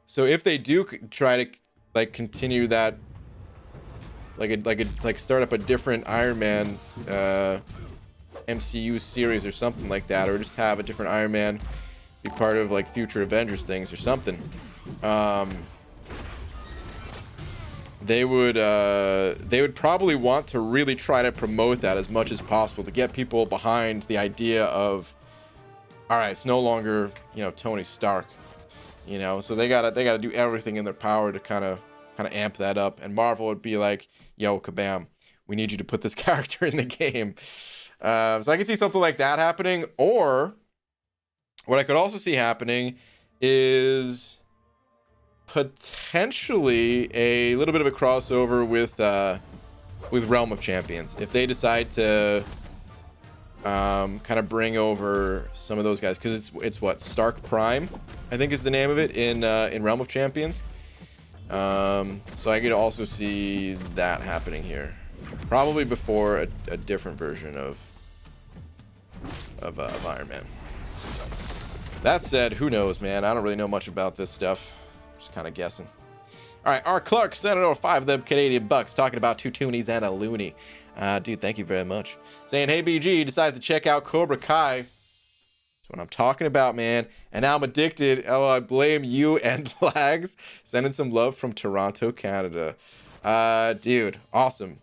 So if they do try to like continue that, like start up a different Iron Man MCU series or something like that, or just have a different Iron Man be part of like future Avengers things or something, they would probably want to really try to promote that as much as possible to get people behind the idea of, all right, it's no longer, you know, Tony Stark, you know. So they gotta do everything in their power to kind of amp that up. And Marvel would be like, yo, kabam, we need you to put this character in the game. So I can see something like that happening. Or what I could also see happening is potentially a little bit of a crossover with Realm of Champions, if they decide to kind of bring over some of those guys, because it's what, Stark Prime, I think is the name of it in Realm of Champions. So I could also see that happening here, probably before a different version of Iron Man. That said, who knows, man? I don't really know much about this stuff. Just kind of guessing. All right, R. Clark sent over 5 of them Canadian bucks, talking about 2 toonies and a loony. Dude, thank you very much. Saying, hey, BG, decided to check out Cobra Kai. That's what I'm talking about, man. And now I'm addicted. Oh, I blame you and Lags. Sending some love from Toronto, Canada. Dude, awesome.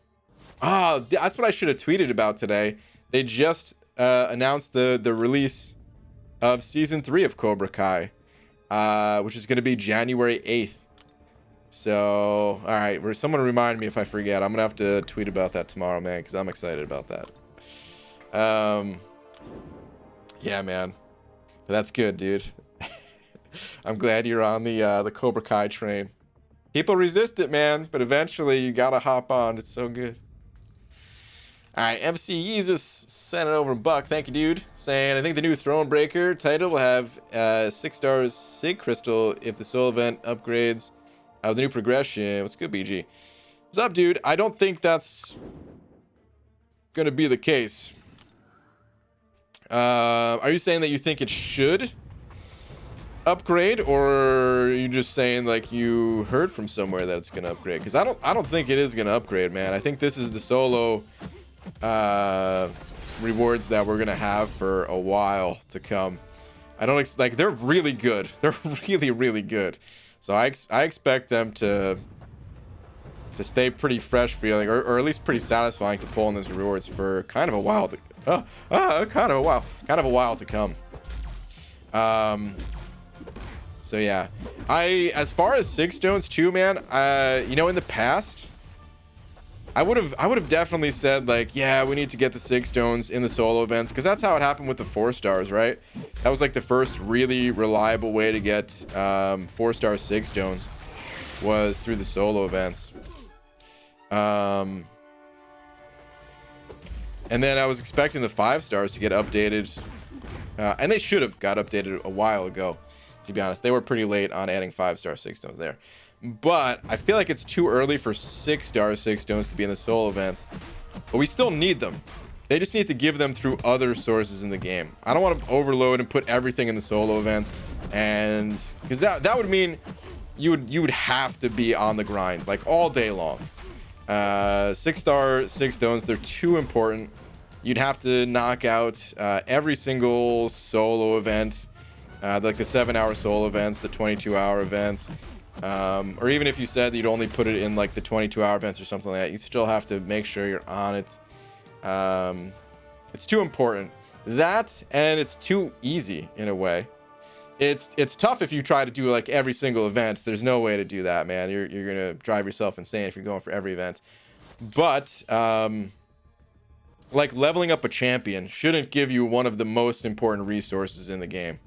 Oh, that's what I should have tweeted about today. They just announced the release of season 3 of Cobra Kai, which is going to be January 8th. So, all right, someone remind me if I forget. I'm gonna have to tweet about that tomorrow, man, because I'm excited about that. Yeah, man, but that's good, dude. I'm glad you're on the Cobra Kai train. People resist it, man, but eventually you gotta hop on. It's so good. All right, MC Yeezus sent it over $1. Thank you, dude. Saying, I think the new Thronebreaker title will have 6 stars Sig Crystal if the soul event upgrades the new progression. What's good, BG? What's up, dude? I don't think that's gonna be the case. Are you saying that you think it should upgrade, or are you just saying like you heard from somewhere that it's gonna upgrade? Because I don't think it is gonna upgrade, man. I think this is the solo rewards that we're gonna have for a while to come. I don't like, they're really good. They're really good. So I expect them to stay pretty fresh feeling, or at least pretty satisfying to pull in those rewards for kind of a while to kind of a while to come. So yeah, as far as Sig Stones too, man, you know, in the past I would have definitely said like, yeah, we need to get the Sig Stones in the solo events, because that's how it happened with the 4 stars, right? That was like the first really reliable way to get 4-star Sig Stones, was through the solo events. And then I was expecting the 5 stars to get updated, and they should have got updated a while ago, to be honest. They were pretty late on adding 5-star Sig Stones there. But I feel like it's too early for 6-star Sig Stones to be in the solo events. But we still need them. They just need to give them through other sources in the game. I don't want to overload and put everything in the solo events, and because that would mean you would have to be on the grind like all day long. 6-star Sig Stones, they're too important. You'd have to knock out every single solo event, like the 7-hour solo events, the 22-hour events. Or even if you said that you'd only put it in like the 22-hour events or something like that, you still have to make sure you're on it. It's too important. That, and it's too easy in a way. it's tough if you try to do like every single event. There's no way to do that, man. You're gonna drive yourself insane if you're going for every event. But like leveling up a champion shouldn't give you one of the most important resources in the game.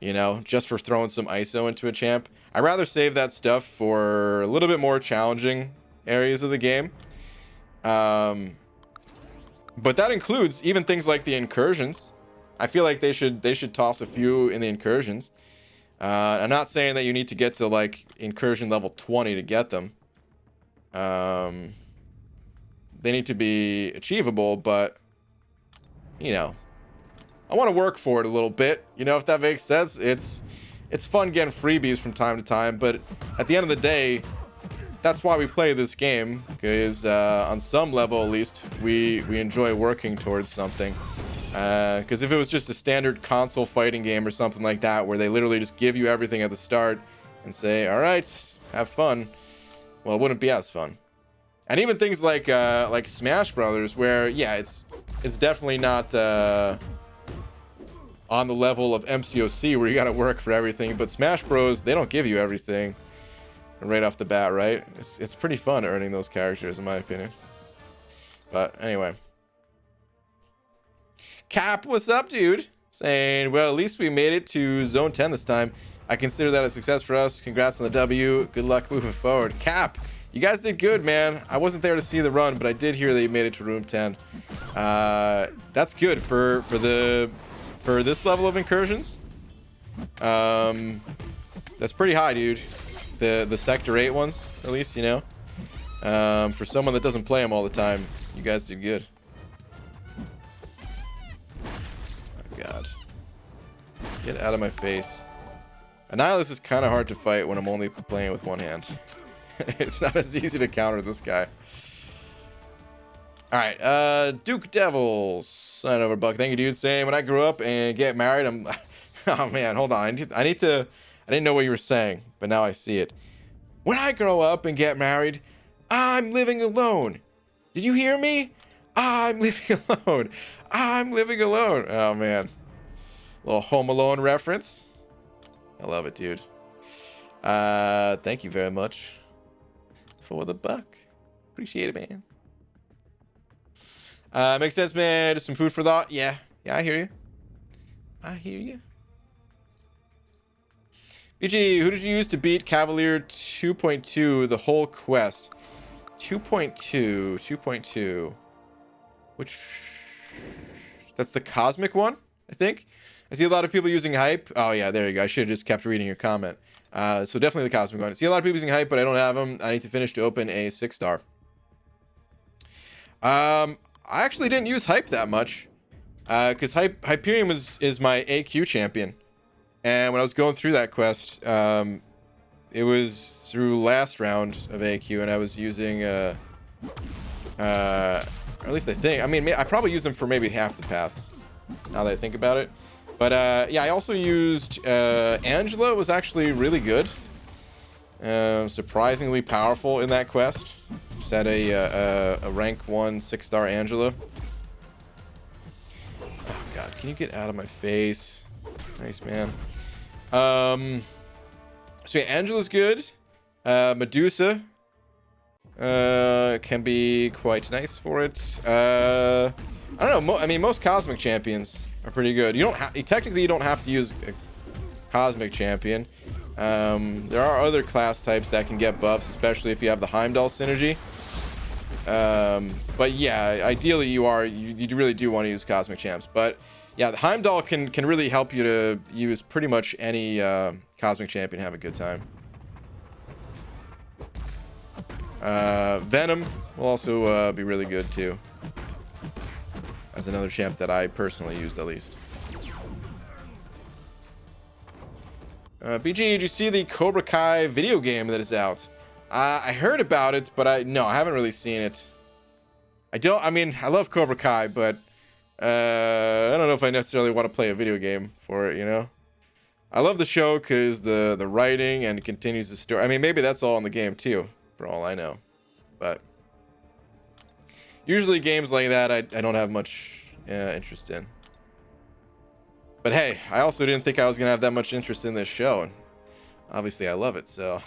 You know, just for throwing some ISO into a champ. I'd rather save that stuff for a little bit more challenging areas of the game. But that includes even things like the incursions. I feel like they should toss a few in the incursions. I'm not saying that you need to get to like incursion level 20 to get them. They need to be achievable, but you know, I want to work for it a little bit. You know, if that makes sense. It's fun getting freebies from time to time, but at the end of the day, that's why we play this game, because on some level at least we enjoy working towards something. Because if it was just a standard console fighting game or something like that, where they literally just give you everything at the start and say, all right, have fun, well, it wouldn't be as fun. And even things like Smash Brothers, where yeah, it's definitely not on the level of MCOC where you gotta work for everything, but Smash Bros, they don't give you everything right off the bat, right? It's pretty fun earning those characters, in my opinion. But anyway, Cap, what's up, dude? Saying, well, at least we made it to Zone 10 this time. I consider that a success for us. Congrats on the W. Good luck moving forward. Cap, you guys did good, man. I wasn't there to see the run, but I did hear that you made it to Room 10. That's good for this level of incursions. That's pretty high, dude. The Sector 8 ones, at least, you know. For someone that doesn't play them all the time, you guys did good. Oh, God. Get out of my face. Annihilus is kind of hard to fight when I'm only playing with one hand. It's not as easy to counter this guy. Alright, Duke Devils. Sign over, Buck. Thank you, dude. Saying, when I grow up and get married, I'm... Oh, man, hold on. I didn't know what you were saying, but now I see it. When I grow up and get married, I'm living alone. Did you hear me? I'm living alone. I'm living alone. Oh, man. Little Home Alone reference. I love it, dude. Thank you very much for the buck. Appreciate it, man. Makes sense, man. Just some food for thought. Yeah, I hear you. I hear you. BG, who did you use to beat Cavalier 2.2 the whole quest? 2.2. Which... That's the cosmic one, I think. I see a lot of people using hype. Oh, yeah, there you go. I should have just kept reading your comment. So definitely the cosmic one. I see a lot of people using hype, but I don't have them. I need to finish to open a 6-star. I actually didn't use hype that much. Because Hyperion is my AQ champion. And when I was going through that quest, it was through last round of AQ, and I was using, or at least I think, I mean, I probably used them for maybe half the paths, now that I think about it. But, yeah, I also used, Angela was actually really good. Surprisingly powerful in that quest. Just had a rank 1 6-star Angela. Oh, God, can you get out of my face? Nice, man. So yeah, Angela's good. Medusa can be quite nice for it. I don't know. I mean, most cosmic champions are pretty good. You don't technically you don't have to use a cosmic champion. There are other class types that can get buffs, especially if you have the Heimdall synergy. But yeah, ideally you really do want to use cosmic champs. But yeah, the Heimdall can really help you to use pretty much any cosmic champion and have a good time. Venom will also be really good too. As another champ that I personally used, at least. BG, did you see the Cobra Kai video game that is out? I heard about it, but no, I haven't really seen it. I mean, I love Cobra Kai, but I don't know if I necessarily want to play a video game for it, you know? I love the show because the writing and it continues the story. I mean, maybe that's all in the game too, for all I know. But usually games like that, I don't have much interest in. But hey, I also didn't think I was gonna have that much interest in this show, and obviously I love it. So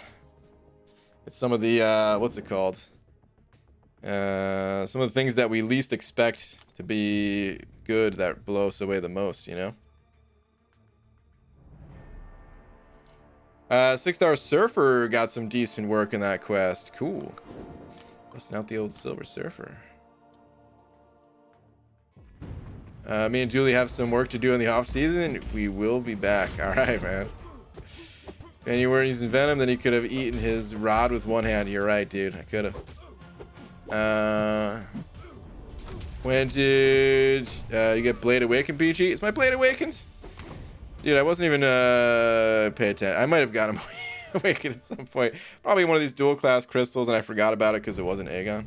it's some of the what's it called? Some of the things that we least expect to be good that blow us away the most, you know? 6-Star Surfer got some decent work in that quest. Cool. Busting out the old Silver Surfer. Me and Julie have some work to do in the off season. We will be back. All right, man. And you weren't using Venom, then you could have eaten his rod with one hand. You're right, dude. I could have. When did you get Blade Awakened, BG? Is my Blade Awakened? Dude, I wasn't even pay attention. I might have got him awakened at some point. Probably one of these dual class crystals, and I forgot about it because it wasn't Aegon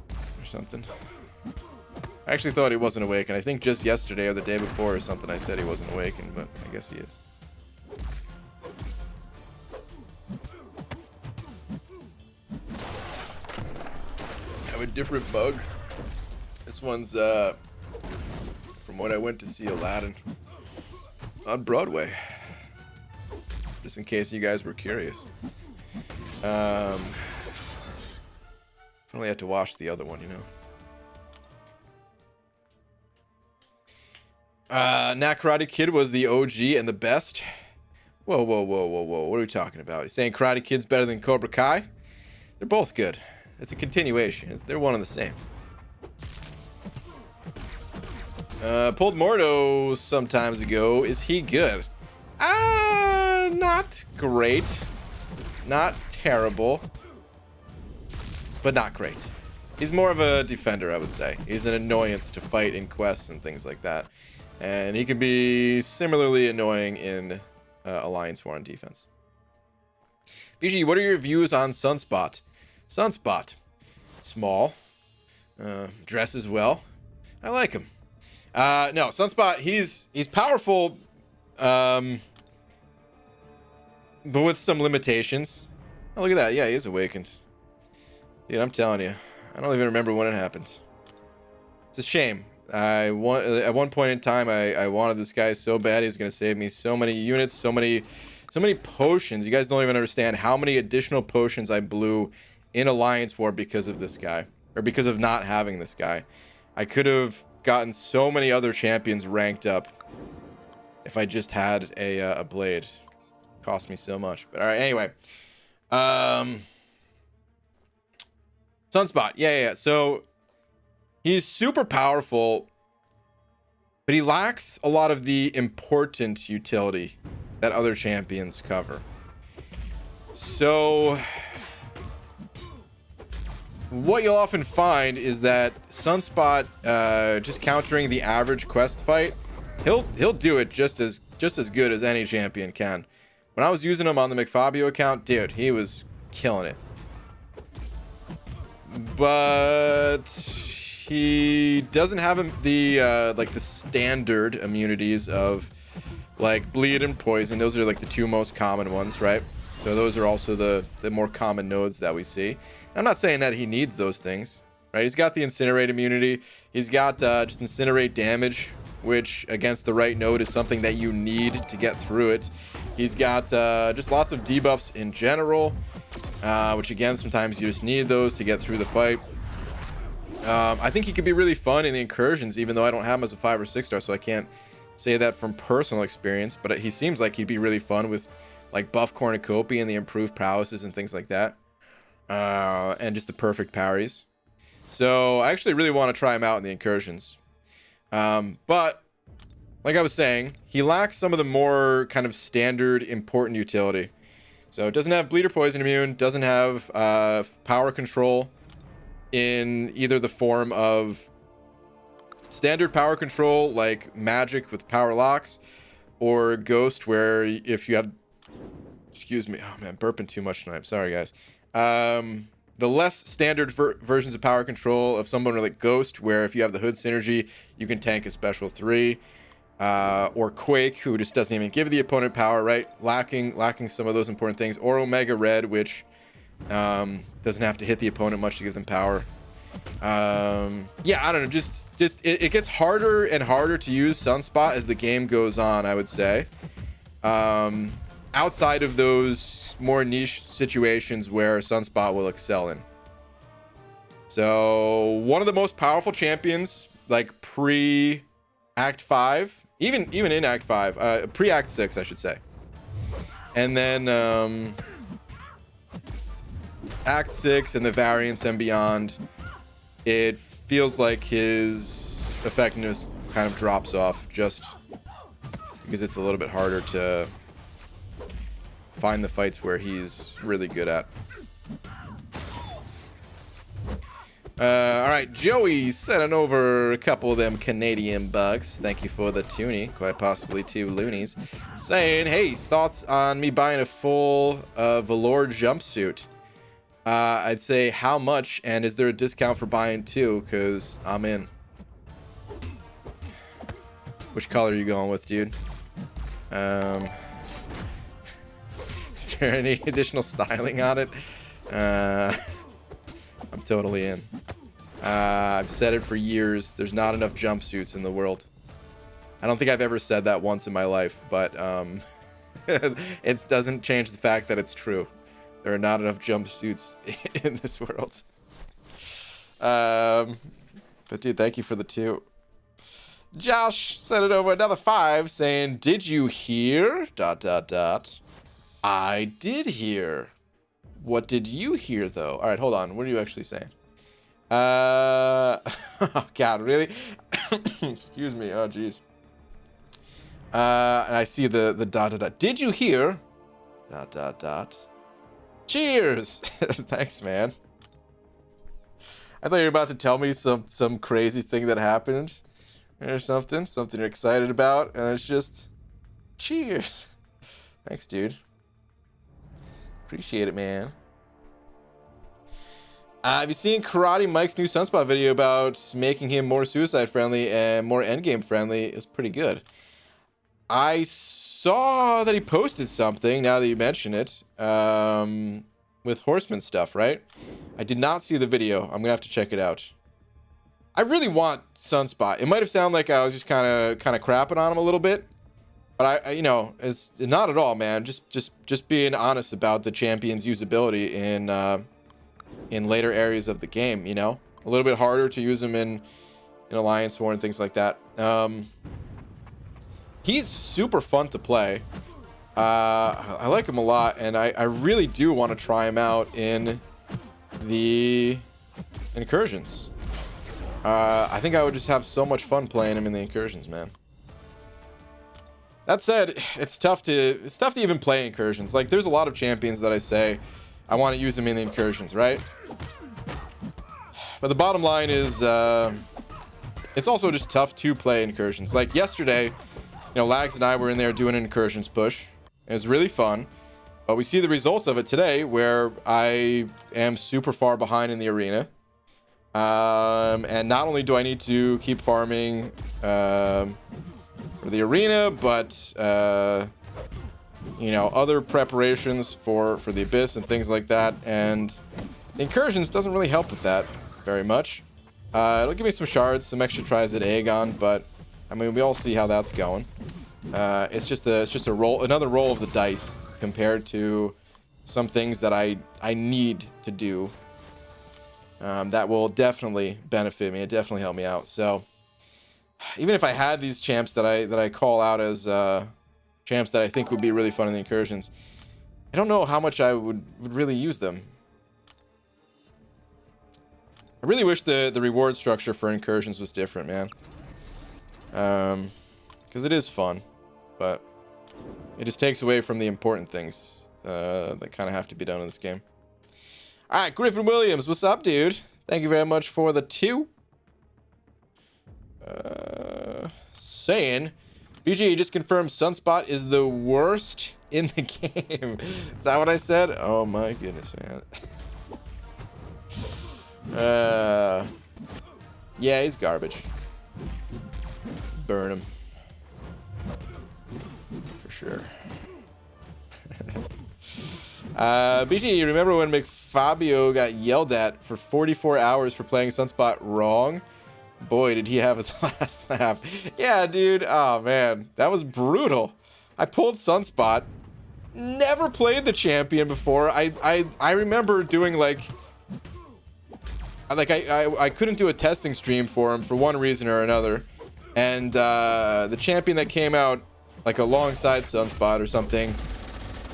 or something. I actually thought he wasn't awakened. I think just yesterday or the day before or something I said he wasn't awakened, but I guess he is. I have a different bug. This one's from when I went to see Aladdin on Broadway. Just in case you guys were curious. If only had to watch the other one, you know. Nat Karate Kid was the OG and the best. Whoa. What are we talking about? You're saying Karate Kid's better than Cobra Kai? They're both good. It's a continuation. They're one and the same. Pulled Mordo some times ago. Is he good? Not great. Not terrible. But not great. He's more of a defender, I would say. He's an annoyance to fight in quests and things like that. And he can be similarly annoying in Alliance War on defense. BG, what are your views on Sunspot? Sunspot. Small. Dresses well. I like him. No, Sunspot, he's powerful, but with some limitations. Oh, look at that. Yeah, he is awakened. Dude, I'm telling you. I don't even remember when it happened. It's a shame. At one point in time, I wanted this guy so bad. He was going to save me so many units, so many potions. You guys don't even understand how many additional potions I blew in Alliance War because of this guy, or because of not having this guy. I could have gotten so many other champions ranked up if I just had a blade. Cost me so much. But all right, anyway. Sunspot. Yeah. So he's super powerful, but he lacks a lot of the important utility that other champions cover. So what you'll often find is that Sunspot, just countering the average quest fight, he'll do it just as good as any champion can. When I was using him on the McFabio account, dude, he was killing it. But he doesn't have the like the standard immunities of like bleed and poison. Those are like the two most common ones, right? So those are also the more common nodes that we see. I'm not saying that he needs those things, right? He's got the incinerate immunity. He's got just incinerate damage, which against the right node is something that you need to get through it. He's got just lots of debuffs in general, which again, sometimes you just need those to get through the fight. I think he could be really fun in the incursions, even though I don't have him as a 5 or 6 star, so I can't say that from personal experience, but he seems like he'd be really fun with like buff cornucopia and the improved prowesses and things like that. And just the perfect parries. So I actually really want to try him out in the incursions. But like I was saying, he lacks some of the more kind of standard important utility. So it doesn't have bleed or poison immune, doesn't have power control in either the form of standard power control like magic with power locks, or ghost where if you have, excuse me, oh man, burping too much tonight, I'm sorry guys. The less standard versions of power control of someone like Ghost, where if you have the Hood synergy, you can tank a special 3, or Quake, who just doesn't even give the opponent power, right? Lacking some of those important things, or Omega Red, which doesn't have to hit the opponent much to give them power. Yeah, I don't know. Just it gets harder and harder to use Sunspot as the game goes on, I would say. Outside of those more niche situations where Sunspot will excel in. So one of the most powerful champions, like pre-Act 5, even in Act 5, pre-Act 6, I should say. And then Act 6 and the variants and beyond, it feels like his effectiveness kind of drops off just because it's a little bit harder to find the fights where he's really good at. All right, Joey sending over a couple of them Canadian bucks. Thank you for the toonie, quite possibly 2 loonies. Saying, hey, thoughts on me buying a full velour jumpsuit? I'd say how much, and is there a discount for buying 2? Because I'm in. Which color are you going with, dude? Is there any additional styling on it? I'm totally in. I've said it for years. There's not enough jumpsuits in the world. I don't think I've ever said that once in my life, but it doesn't change the fact that it's true. There are not enough jumpsuits in this world. But dude, thank you for the 2. Josh sent it over another 5 saying, did you hear? ... I did hear. What did you hear, though? All right, hold on. What are you actually saying? Oh, God, really? Excuse me. Oh, jeez. And I see the ... Did you hear? ... Cheers! Thanks, man. I thought you were about to tell me some crazy thing that happened or something you're excited about, and it's just cheers. Thanks, dude. Appreciate it, man. Have you seen Karate Mike's new Sunspot video about making him more suicide friendly and more endgame friendly? It's pretty good. I saw that he posted something, now that you mention it, with Horseman stuff, right? I did not see the video. I'm gonna have to check it out. I really want Sunspot. It might have sounded like I was just kind of crapping on him a little bit, but I you know, it's not at all, man. Just being honest about the champion's usability in later areas of the game. You know, a little bit harder to use him in Alliance War and things like that. He's super fun to play. I like him a lot, and I really do want to try him out in the incursions. I think I would just have so much fun playing him in the incursions, man. That said, it's tough to even play incursions. Like, there's a lot of champions that I say I want to use them in the incursions, right? But the bottom line is, it's also just tough to play incursions. Like yesterday, Lags and I were in there doing an incursions push. It was really fun, but we see the results of it today, where I am super far behind in the arena. And not only do I need to keep farming for the arena, but other preparations for the Abyss and things like that. And the incursions doesn't really help with that very much. It'll give me some shards, some extra tries at Aegon, but I mean, we all see how that's going. It's just a roll, another roll of the dice compared to some things that I need to do. That will definitely benefit me. It definitely help me out. So even if I had these champs that I call out as champs that I think would be really fun in the incursions, I don't know how much I would really use them. I really wish the reward structure for incursions was different, man. Because it is fun, but it just takes away from the important things that kind of have to be done in this game. All right, Griffin Williams, what's up, dude? Thank you very much for the 2. Saying, BG just confirmed Sunspot is the worst in the game. Is that what I said? Oh my goodness, man. Yeah, he's garbage. Burn him. For sure. BG, you remember when McFabio got yelled at for 44 hours for playing Sunspot wrong. Boy, did he have a last laugh. Yeah, dude. Oh, man. That was brutal. I pulled Sunspot. Never played the champion before. I remember doing like I couldn't do a testing stream for him for one reason or another. And the champion that came out like alongside Sunspot or something,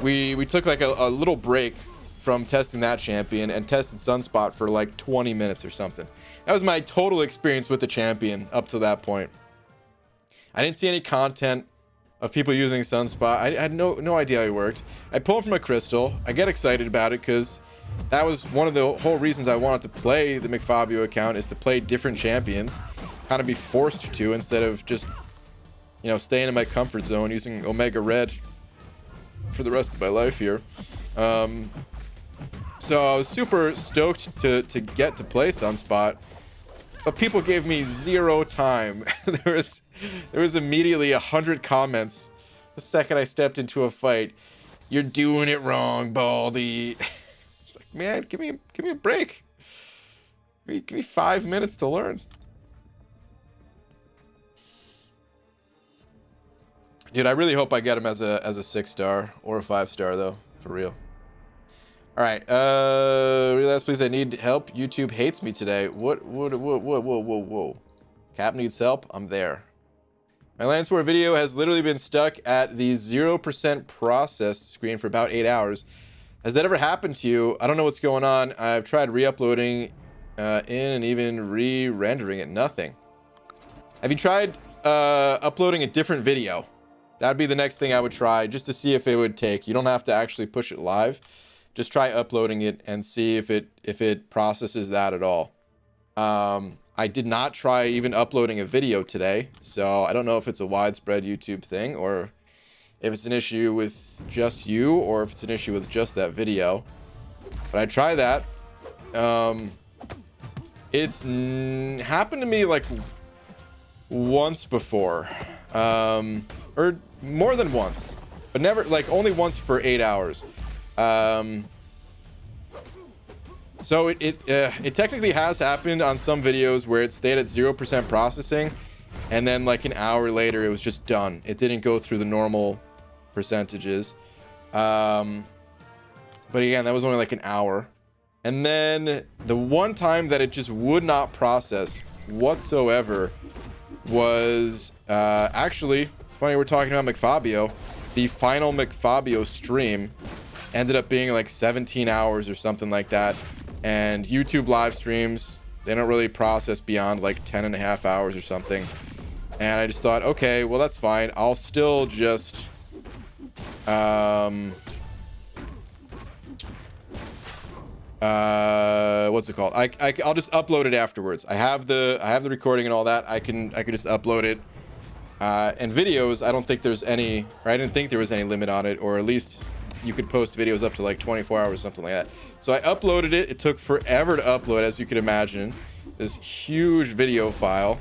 we took like a little break from testing that champion and tested Sunspot for like 20 minutes or something. That was my total experience with the champion up to that point. I didn't see any content of people using Sunspot. I had no idea how it worked. I pull from a crystal. I get excited about it because that was one of the whole reasons I wanted to play the McFabio account, is to play different champions, kind of be forced to, instead of just, you know, staying in my comfort zone using Omega Red for the rest of my life here. So I was super stoked to get to play Sunspot, but people gave me zero time. there was immediately 100 comments the second I stepped into a fight. You're doing it wrong, Baldy. It's like, man, give me a break. Give me 5 minutes to learn. Dude, I really hope I get him as a 6-star or a 5-star though, for real. All right, realize please, I need help. YouTube hates me today. Whoa. Cap needs help. I'm there. My Landsword video has literally been stuck at the 0% processed screen for about 8 hours. Has that ever happened to you? I don't know what's going on. I've tried re-uploading in and even re-rendering it. Nothing. Have you tried uploading a different video? That'd be the next thing I would try, just to see if it would take. You don't have to actually push it live. Just try uploading it and see if it processes that at all. I did not try even uploading a video today, so I don't know if it's a widespread YouTube thing, or if it's an issue with just you, or if it's an issue with just that video. But I try that. It's happened to me like once before, or more than once, but never, like, only once for 8 hours. So it technically has happened on some videos where it stayed at 0% processing, and then like an hour later it was just done. It didn't go through the normal percentages. But again, that was only like an hour. And then the one time that it just would not process whatsoever was actually, it's funny we're talking about McFabio. The final McFabio stream ended up being like 17 hours or something like that. And YouTube live streams, they don't really process beyond like 10.5 hours or something. And I just thought, okay, well, that's fine. I'll still just what's it called? I'll just upload it afterwards. I have the recording and all that. I can just upload it. And videos, I don't think there's any, or I didn't think there was any limit on it, or at least you could post videos up to like 24 hours, something like that. So I uploaded it. It took forever to upload, as you could imagine. This huge video file,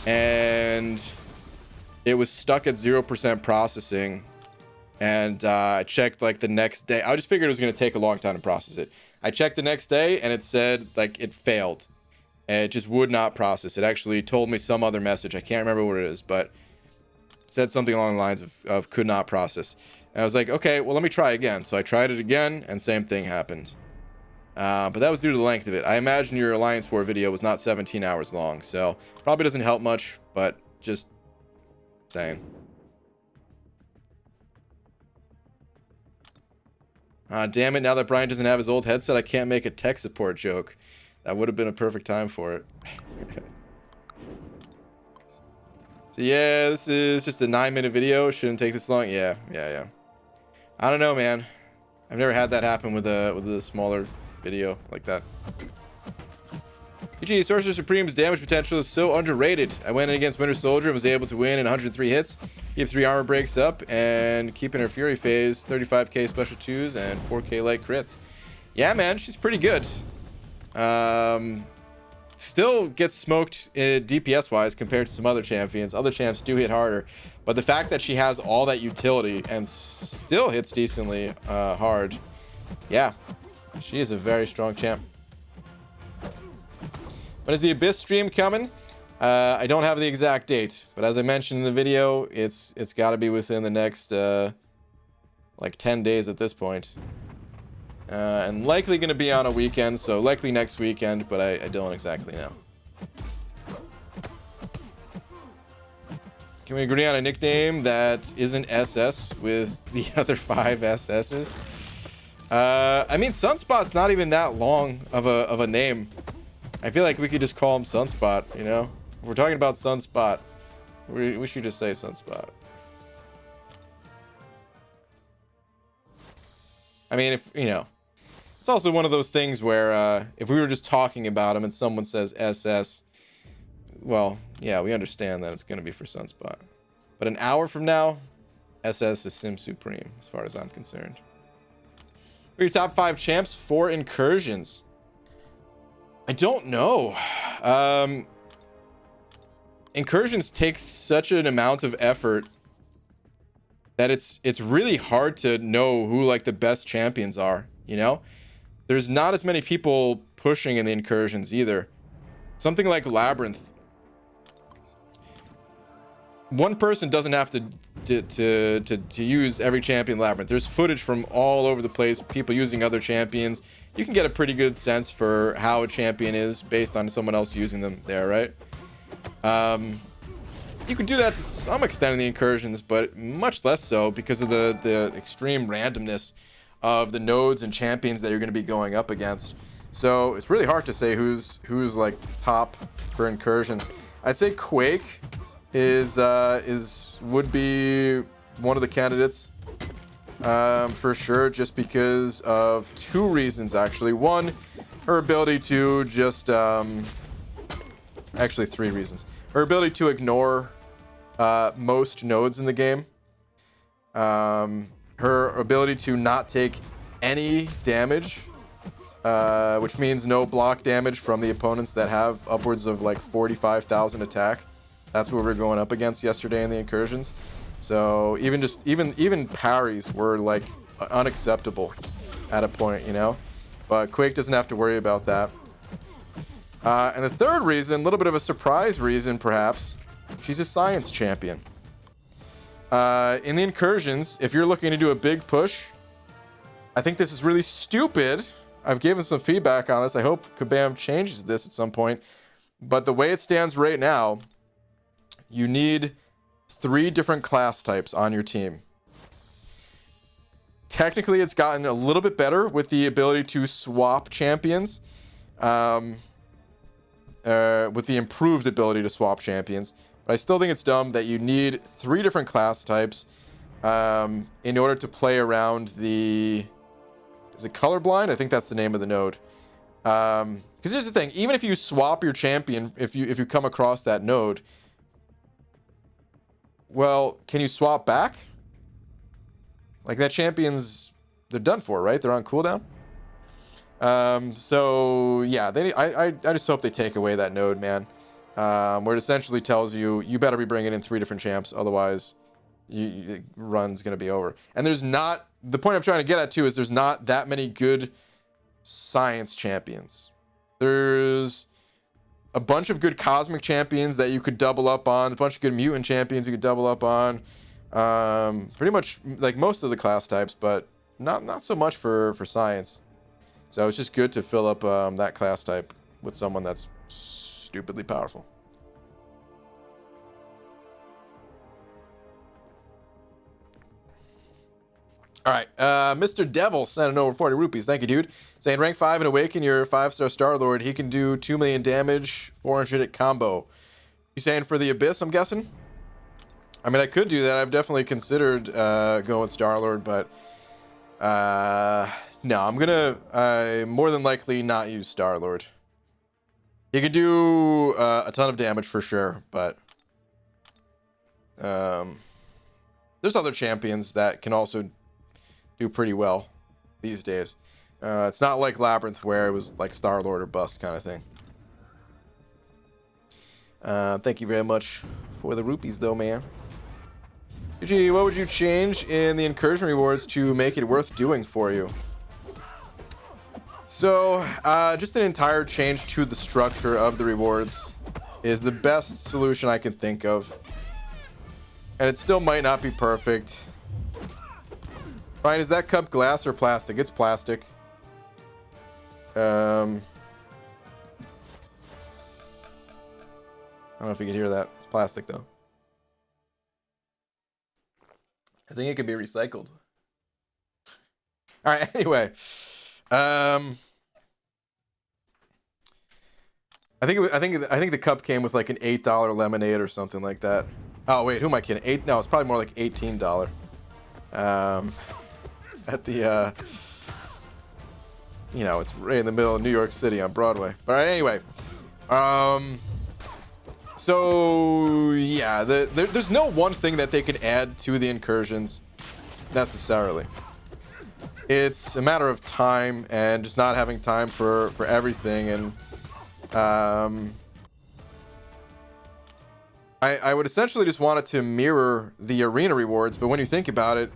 and it was stuck at 0% processing. And I checked like the next day. I just figured it was going to take a long time to process it. I checked the next day and it said like it failed. And it just would not process. It actually told me some other message. I can't remember what it is, but it said something along the lines of could not process. And I was like, okay, well, let me try again. So I tried it again, and same thing happened. But that was due to the length of it. I imagine your Alliance War video was not 17 hours long, so probably doesn't help much, but just saying. Damn it, now that Brian doesn't have his old headset, I can't make a tech support joke. That would have been a perfect time for it. So yeah, this is just a 9-minute video. Shouldn't take this long. Yeah. I don't know, man. I've never had that happen with a smaller video like that. GG, Sorcerer Supreme's damage potential is so underrated. I went in against Winter Soldier and was able to win in 103 hits, keep 3 armor breaks up, and keep in her Fury phase 35k special 2s and 4k light crits. Yeah, man, she's pretty good. Still gets smoked DPS wise compared to some other champions. Other champs do hit harder, but the fact that she has all that utility and still hits decently hard, yeah, She is a very strong champ. When is the Abyss stream coming? I don't have the exact date, but as I mentioned in the video, it's got to be within the next like 10 days at this point. And likely going to be on a weekend, so likely next weekend, but I don't exactly know. Can we agree on a nickname that isn't SS with the other 5 SS's? I mean, Sunspot's not even that long of a name. I feel like we could just call him Sunspot, you know? If we're talking about Sunspot, we should just say Sunspot. I mean, if, you know, it's also one of those things where if we were just talking about him and someone says SS, well, yeah, we understand that it's going to be for Sunspot. But an hour from now, SS is Sim Supreme, as far as I'm concerned. What are your top 5 champs for incursions? I don't know. Incursions take such an amount of effort that it's really hard to know who like the best champions are, you know? There's not as many people pushing in the incursions either. Something like Labyrinth. One person doesn't have to use every champion Labyrinth. There's footage from all over the place, people using other champions. You can get a pretty good sense for how a champion is based on someone else using them there, right? You can do that to some extent in the incursions, but much less so because of the extreme randomness of the nodes and champions that you're going to be going up against. So it's really hard to say who's like top for incursions. I'd say Quake would be one of the candidates for sure, just because of 2 reasons actually. One, her ability to just actually 3 reasons. Her ability to ignore most nodes in the game. Her ability to not take any damage, which means no block damage from the opponents that have upwards of like 45,000 attack. That's what we were going up against yesterday in the incursions. So even parries were like unacceptable at a point, you know. But Quake doesn't have to worry about that. And the third reason, a little bit of a surprise reason perhaps, she's a science champion. In the incursions, if you're looking to do a big push, I think this is really stupid. I've given some feedback on this. I hope Kabam changes this at some point. But the way it stands right now, you need 3 different class types on your team. Technically, it's gotten a little bit better with the ability to swap champions. With the improved ability to swap champions. But I still think it's dumb that you need 3 different class types in order to play around the... Is it colorblind? I think that's the name of the node. Because here's the thing. Even if you swap your champion, if you come across that node... Well, can you swap back? Like that champion's... They're done for, right? They're on cooldown? So yeah, I just hope they take away that node, man. Where it essentially tells you better be bringing in 3 different champs, otherwise the run's gonna be over. And there's not, the point I'm trying to get at too is there's not that many good science champions. There's a bunch of good cosmic champions that you could double up on, a bunch of good mutant champions you could double up on. Pretty much like most of the class types, but not so much for science. So it's just good to fill up that class type with someone that's stupidly powerful. All right, Mr. Devil sent over 40 rupees. Thank you, dude. Saying rank 5 and Awaken your 5-star Star-Lord. He can do 2 million damage, 400 hit combo. You saying for the Abyss, I'm guessing? I mean, I could do that. I've definitely considered going with Star-Lord, but no, I'm gonna more than likely not use Star-Lord. He could do a ton of damage for sure, but there's other champions that can also do pretty well these days. It's not like Labyrinth where it was like Star-Lord or bust kind of thing. Thank you very much for the rupees though, man. Gee, what would you change in the incursion rewards to make it worth doing for you? So, just an entire change to the structure of the rewards is the best solution I can think of. And it still might not be perfect. Ryan, is that cup glass or plastic? It's plastic. I don't know if you can hear that. It's plastic, though. I think it could be recycled. All right, anyway. I think the cup came with like an $8 lemonade or something like that. Oh wait, who am I kidding? No, it's probably more like $18. At the you know, it's right in the middle of New York City on Broadway. But anyway, so yeah, there's no one thing that they can add to the incursions necessarily. It's a matter of time and just not having time for everything. And I would essentially just want it to mirror the arena rewards, but when you think about it,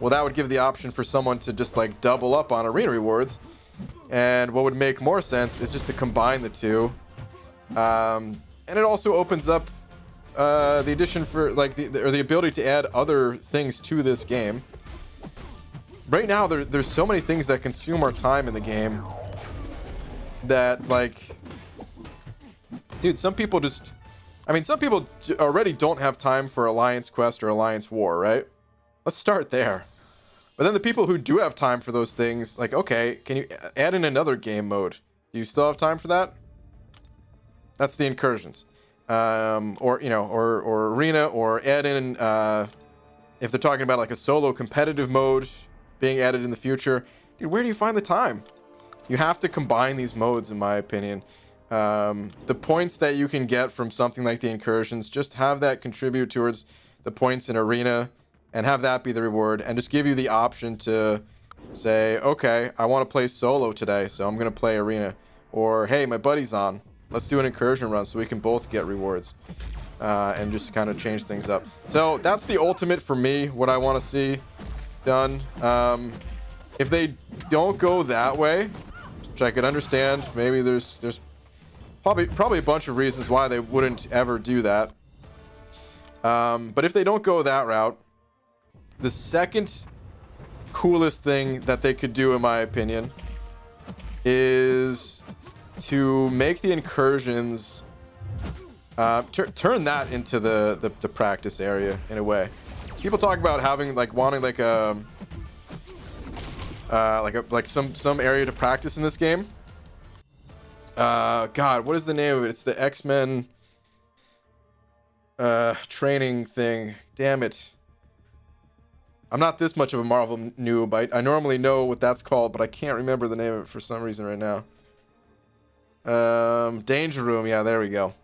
well, that would give the option for someone to just like double up on arena rewards. And what would make more sense is just to combine the two. And it also opens up the addition for like the ability to add other things to this game. Right now, there's so many things that consume our time in the game that, like, dude, some people already don't have time for Alliance Quest or Alliance War, right? Let's start there. But then the people who do have time for those things, like, okay, can you add in another game mode? Do you still have time for that? That's the incursions. Or, you know, or arena, or add in, if they're talking about like a solo competitive mode being added in the future, dude, where do you find the time? You have to combine these modes, in my opinion. The points that you can get from something like the incursions, just have that contribute towards the points in arena, and have that be the reward, and just give you the option to say, okay, I want to play solo today, so I'm going to play arena. Or, hey, my buddy's on. Let's do an incursion run so we can both get rewards. And just kind of change things up. So that's the ultimate for me, what I want to see done. If they don't go that way, which I could understand, maybe there's probably a bunch of reasons why they wouldn't ever do that. But if they don't go that route, the second coolest thing that they could do, in my opinion, is to make the incursions turn that into the practice area in a way. People talk about having wanting some area to practice in this game. God, what is the name of it? It's the X-Men training thing. Damn it. I'm not this much of a Marvel noob. I normally know what that's called, but I can't remember the name of it for some reason right now. Danger Room. Yeah, there we go.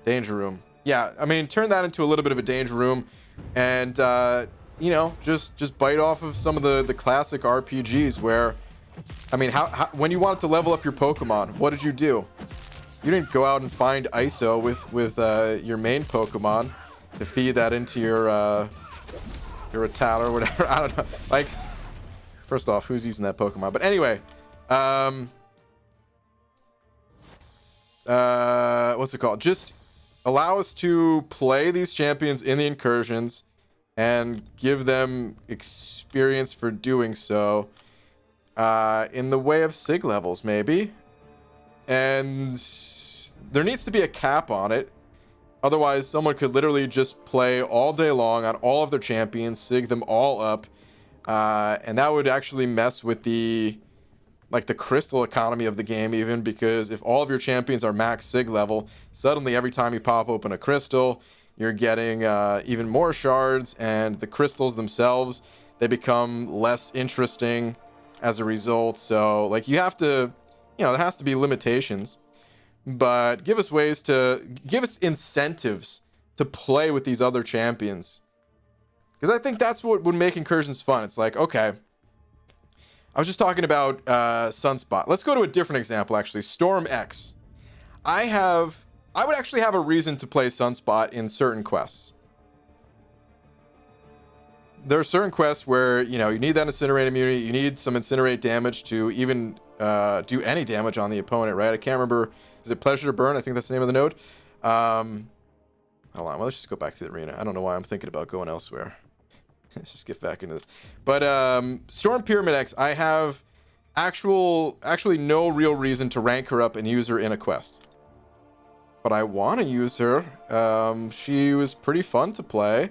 Danger Room. Yeah, I mean, turn that into a little bit of a Danger Room, and you know, just bite off of some of the classic RPGs where, I mean, how when you wanted to level up your Pokemon, what did you do? You didn't go out and find ISO with your main Pokemon to feed that into your Rattata or whatever. I don't know. Like, first off, who's using that Pokemon? But anyway, what's it called? Just allow us to play these champions in the incursions and give them experience for doing so, in the way of SIG levels, maybe. And there needs to be a cap on it. Otherwise, someone could literally just play all day long on all of their champions, SIG them all up, and that would actually mess with the crystal economy of the game, even, because if all of your champions are max SIG level, suddenly every time you pop open a crystal, you're getting even more shards, and the crystals themselves, they become less interesting as a result. So, like, you have to, you know, there has to be limitations, but give us incentives to play with these other champions, because I think that's what would make incursions fun. It's like, okay, I was just talking about Sunspot. Let's go to a different example, actually. Storm X. I would actually have a reason to play Sunspot in certain quests. There are certain quests where, you know, you need that incinerate immunity, you need some incinerate damage to even do any damage on the opponent, right? I can't remember. Is it Pleasure to Burn? I think that's the name of the node. Hold on. Well, let's just go back to the arena. I don't know why I'm thinking about going elsewhere. Let's just get back into this. But Storm Pyramid X, I have actually no real reason to rank her up and use her in a quest. But I want to use her. She was pretty fun to play.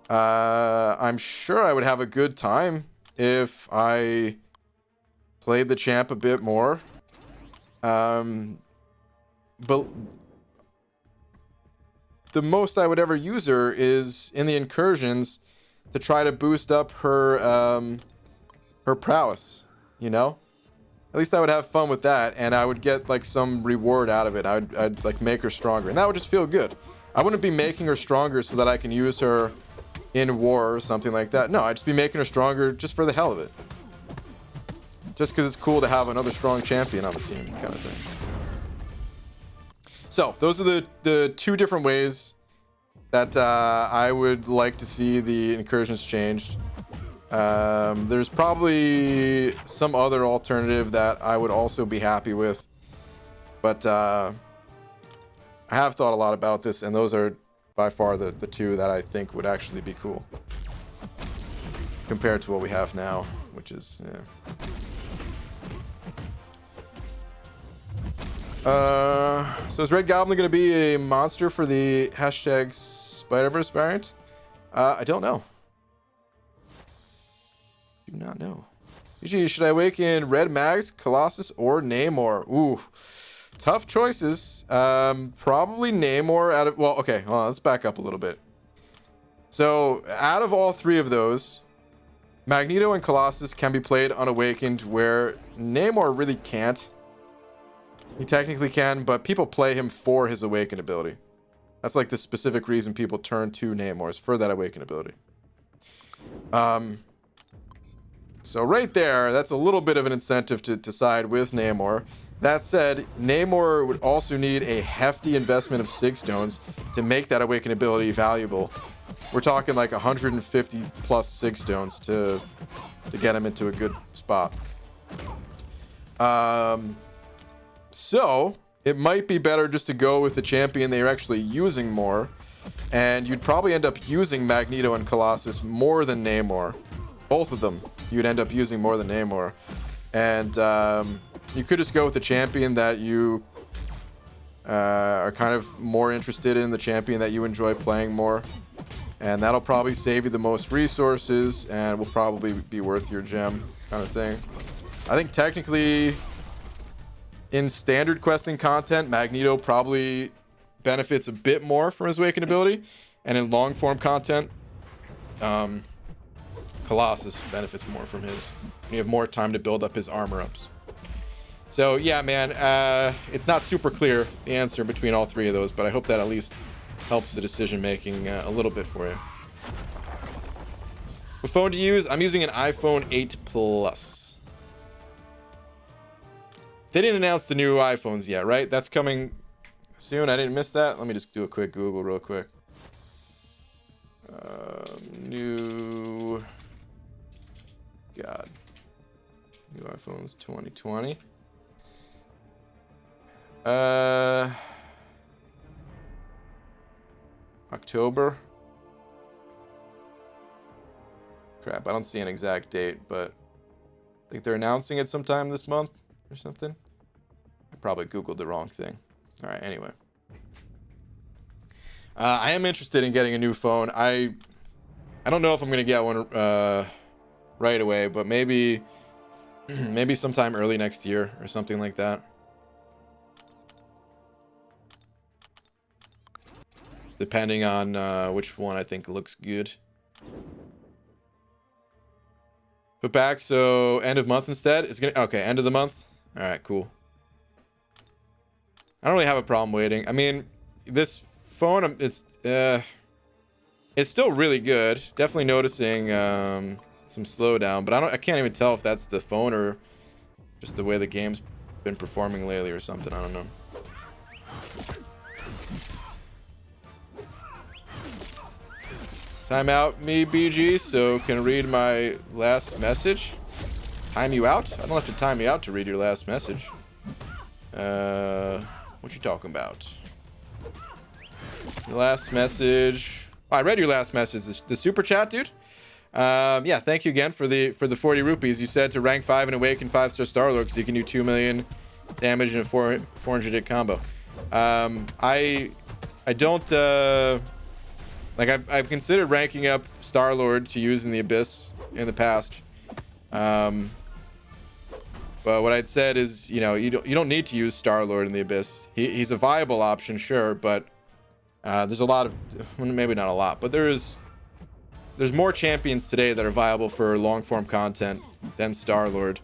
I'm sure I would have a good time if I played the champ a bit more. But the most I would ever use her is in the incursions to try to boost up her her prowess, you know? At least I would have fun with that, and I would get like some reward out of it. I'd like make her stronger, and that would just feel good. I wouldn't be making her stronger so that I can use her in war or something like that. No, I'd just be making her stronger just for the hell of it. Just because it's cool to have another strong champion on the team, kind of thing. So, those are the two different ways that I would like to see the incursions changed. There's probably some other alternative that I would also be happy with. But I have thought a lot about this, and those are by far the two that I think would actually be cool. Compared to what we have now, which is, yeah. So is Red Goblin going to be a monster for the hashtag Spider-Verse variant? I don't know. Do not know. GG, should I awaken Red Mags, Colossus, or Namor? Ooh, tough choices. Probably Namor out of... Well, okay, hold on, let's back up a little bit. So, out of all three of those, Magneto and Colossus can be played unawakened, where Namor really can't. He technically can, but people play him for his awakened ability. That's like the specific reason people turn to Namor's, for that awakened ability. So right there, that's a little bit of an incentive to side with Namor. That said, Namor would also need a hefty investment of Sig Stones to make that awakened ability valuable. We're talking like 150 plus Sig Stones to get him into a good spot. So it might be better just to go with the champion that you're actually using more, and you'd probably end up using Magneto and Colossus more than Namor. Both of them you'd end up using more than Namor, and you could just go with the champion that you are kind of more interested in, the champion that you enjoy playing more, and that'll probably save you the most resources and will probably be worth your gem, kind of thing. I think technically in standard questing content, Magneto probably benefits a bit more from his awakened ability, and in long form content, Colossus benefits more from his. You have more time to build up his armor ups. So yeah, man, it's not super clear the answer between all three of those, but I hope that at least helps the decision making a little bit for you. What phone to use? I'm using an iPhone 8 Plus. They didn't announce the new iPhones yet, right? That's coming soon. I didn't miss that. Let me just do a quick Google real quick. New iPhones 2020. October. Crap, I don't see an exact date, but I think they're announcing it sometime this month or something. I probably Googled the wrong thing. All right, anyway. I am interested in getting a new phone. I don't know if I'm going to get one right away, but maybe sometime early next year or something like that. Depending on which one I think looks good. Put back, so end of month instead. It's gonna, okay, end of the month. All right, cool. I don't really have a problem waiting. I mean, this phone, it's still really good. Definitely noticing some slowdown, but I can't even tell if that's the phone or just the way the game's been performing lately or something. I don't know. Time out, me BG, so can read my last message. Time you out? I don't have to time you out to read your last message. What you talking about? Your last message. Oh, I read your last message. The super chat, dude. Yeah, thank you again for the 40 rupees. You said to rank 5 and awaken 5-star Star-Lord so you can do 2 million damage in a 400 hit combo. I don't like I've considered ranking up Star-Lord to use in the Abyss in the past. But what I'd said is, you know, you don't need to use Star-Lord in the Abyss. He's a viable option, sure, but there's a lot of, well, maybe not a lot, but there's more champions today that are viable for long-form content than Star-Lord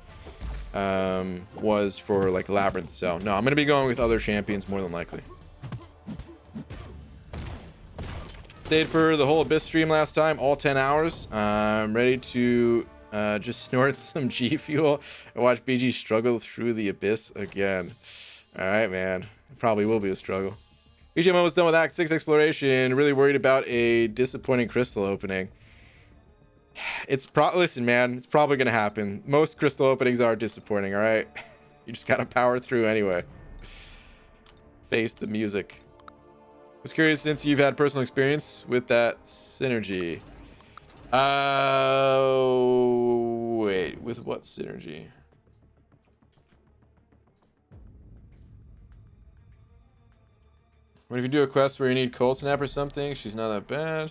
was for like Labyrinth. So no, I'm gonna be going with other champions more than likely. Stayed for the whole Abyss stream last time, all 10 hours. I'm ready to just snort some G Fuel and watch BG struggle through the Abyss again. All right, man. It probably will be a struggle. BG, I'm almost done with Act 6 exploration. Really worried about a disappointing crystal opening. Listen, man, it's probably gonna happen. Most crystal openings are disappointing, all right? You just gotta power through anyway. Face the music. I was curious, since you've had personal experience with that synergy. Wait, with what synergy? What if you do a quest where you need Cold Snap or something? She's not that bad.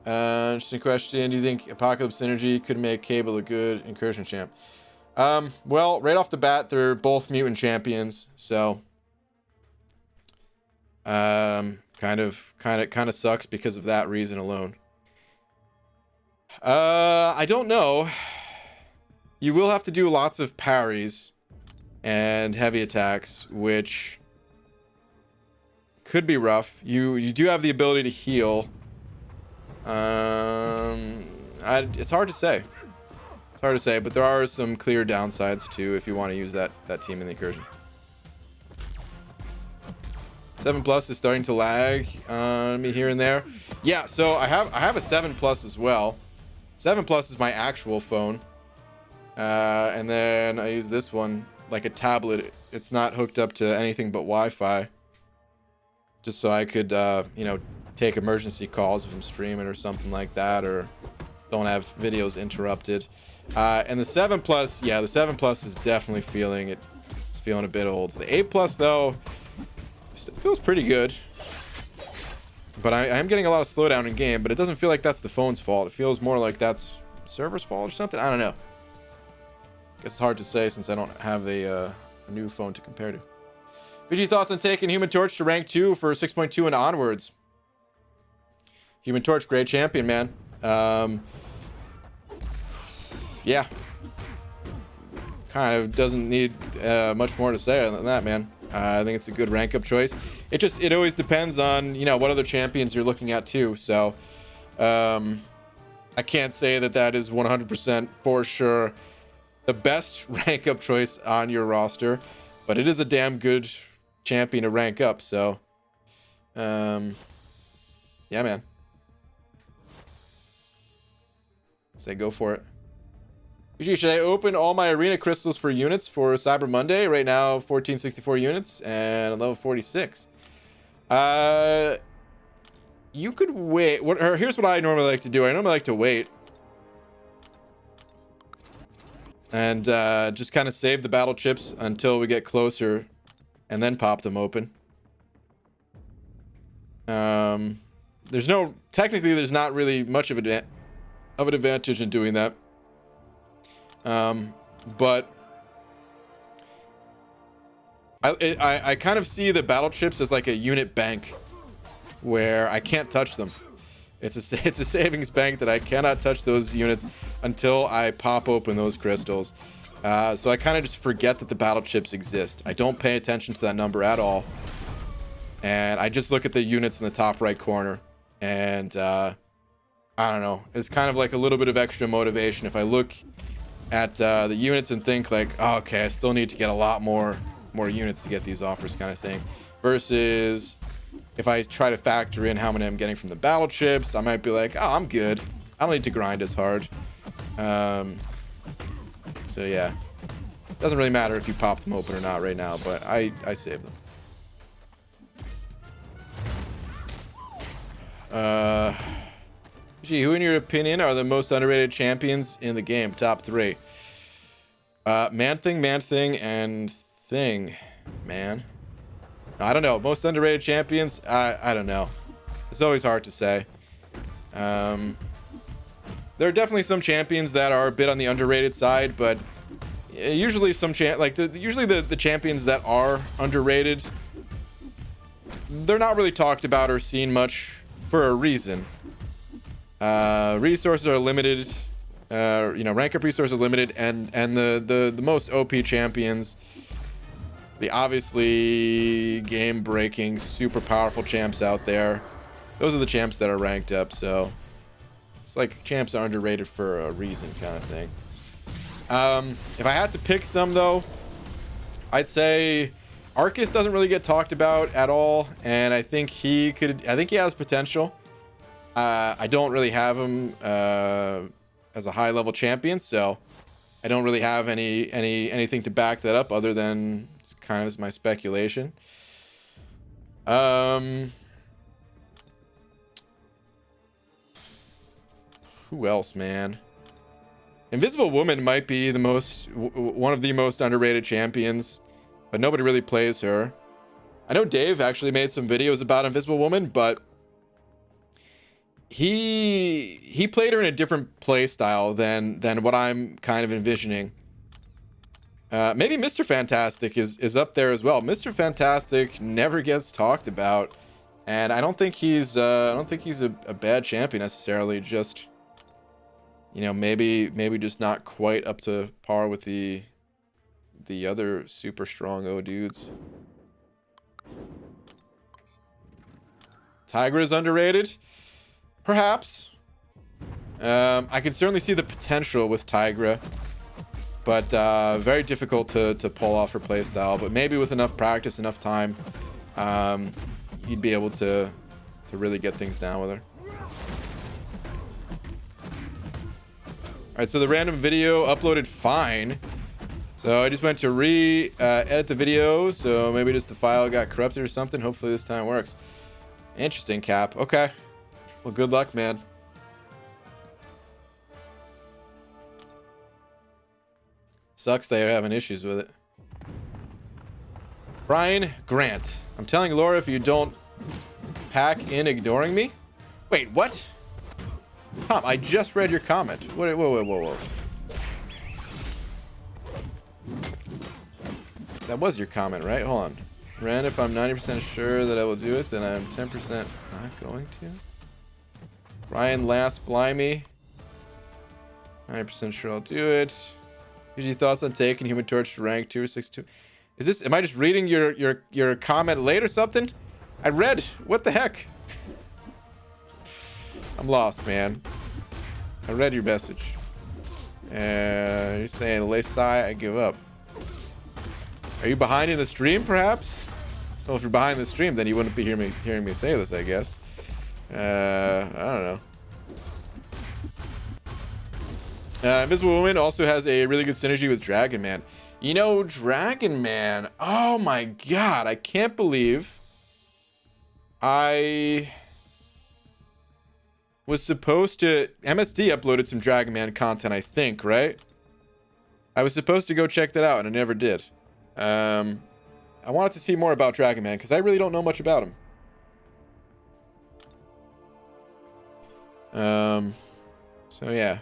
Interesting question. Do you think Apocalypse Synergy could make Cable a good incursion champ? Well, right off the bat, they're both mutant champions, so kind of sucks because of that reason alone. I don't know. You will have to do lots of parries and heavy attacks, which could be rough. You do have the ability to heal. It's hard to say. It's hard to say, but there are some clear downsides too if you want to use that team in the incursion. 7+ is starting to lag on me here and there. Yeah, so I have a 7+ as well. 7+ is my actual phone. And then I use this one like a tablet. It's not hooked up to anything but Wi-Fi. Just so I could, you know, take emergency calls if I'm streaming or something like that, or don't have videos interrupted. And the 7+, yeah, the 7+ is definitely feeling it. It's feeling a bit old. The 8+ though, still feels pretty good. But I am getting a lot of slowdown in game, but it doesn't feel like that's the phone's fault. It feels more like that's server's fault or something. I don't know. Guess it's hard to say since I don't have a new phone to compare to. BG, thoughts on taking Human Torch to rank 2 for 6.2 and onwards? Human Torch, great champion, man. Yeah. Kind of doesn't need much more to say than that, man. I think it's a good rank up choice. It always depends on, you know, what other champions you're looking at too. So I can't say that is 100% for sure the best rank up choice on your roster, but it is a damn good champion to rank up. So yeah, man. Say go for it. Usually, should I open all my arena crystals for units for Cyber Monday? Right now, 1464 units and level 46. You could wait. Here's what I normally like to do. I normally like to wait and just kind of save the battle chips until we get closer, and then pop them open. There's not really much of an advantage in doing that. But I kind of see the battle chips as like a unit bank where I can't touch them. It's a savings bank that I cannot touch those units until I pop open those crystals. So I kind of just forget that the battle chips exist. I don't pay attention to that number at all. And I just look at the units in the top right corner. And I don't know. It's kind of like a little bit of extra motivation. If I look at the units and think like, oh, okay, I still need to get a lot more units to get these offers kind of thing. Versus if I try to factor in how many I'm getting from the battle chips, I might be like, oh, I'm good. I don't need to grind as hard. So So yeah, doesn't really matter if you pop them open or not right now, but I saved them. Gee, who in your opinion are the most underrated champions in the game? Top 3. Man-Thing, and Thing. Man. I don't know. Most underrated champions? I don't know. It's always hard to say. There are definitely some champions that are a bit on the underrated side, but usually usually the champions that are underrated, they're not really talked about or seen much for a reason. Resources are limited. Rank up resources are limited, and the most OP champions, the obviously game-breaking, super powerful champs out there, those are the champs that are ranked up. So it's like champs are underrated for a reason, kind of thing. If I had to pick some though, I'd say Arcus doesn't really get talked about at all, and I think he has potential. I don't really have him as a high-level champion, so I don't really have anything to back that up other than it's kind of my speculation. Who else, man? Invisible Woman might be one of the most underrated champions, but nobody really plays her. I know Dave actually made some videos about Invisible Woman, but he played her in a different play style than what I'm kind of envisioning. Maybe Mr. Fantastic is up there as well. Mr. Fantastic never gets talked about, and I don't think he's a bad champion necessarily. Just, maybe just not quite up to par with the other super strong O dudes. Tigra is underrated. Perhaps. I can certainly see the potential with Tigra, but very difficult to pull off her playstyle. But maybe with enough practice, enough time, you'd be able to really get things down with her. Alright, so the random video uploaded fine. So I just went to edit the video, so maybe just the file got corrupted or something. Hopefully this time works. Interesting, Cap. Okay. Well, good luck, man. Sucks they're having issues with it. Brian Grant. I'm telling Laura if you don't pack in ignoring me. Wait, what? Tom, I just read your comment. Whoa. That was your comment, right? Hold on. Rand, if I'm 90% sure that I will do it, then I'm 10% not going to. Ryan Last Blimey. 90% sure I'll do it. Usually thoughts on taking Human Torch to rank 2 or 6-2. Is this, am I just reading your comment late or something? I read, what the heck? I'm lost, man. I read your message. You're saying, Lesai, I give up. Are you behind in the stream, perhaps? Well, if you're behind the stream, then you wouldn't be hearing me say this, I guess. I don't know. Invisible Woman also has a really good synergy with Dragon Man. Dragon Man. Oh my god, I can't believe I was supposed to... MSD uploaded some Dragon Man content, I think, right? I was supposed to go check that out, and I never did. I wanted to see more about Dragon Man, because I really don't know much about him. So yeah.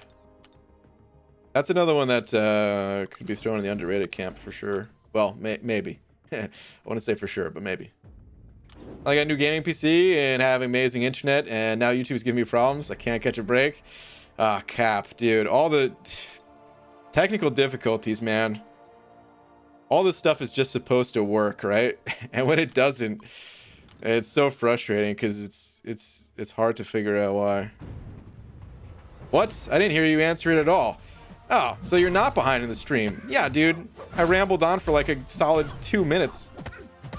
That's another one that could be thrown in the underrated camp for sure. Well, maybe. I wouldn't say for sure, but maybe. I got a new gaming PC and have amazing internet, and now YouTube's giving me problems. I can't catch a break. Ah, Cap, dude. All the technical difficulties, man. All this stuff is just supposed to work, right? And when it doesn't, it's so frustrating because it's hard to figure out why. What? I didn't hear you answer it at all. Oh, so you're not behind in the stream. Yeah, dude. I rambled on for like a solid 2 minutes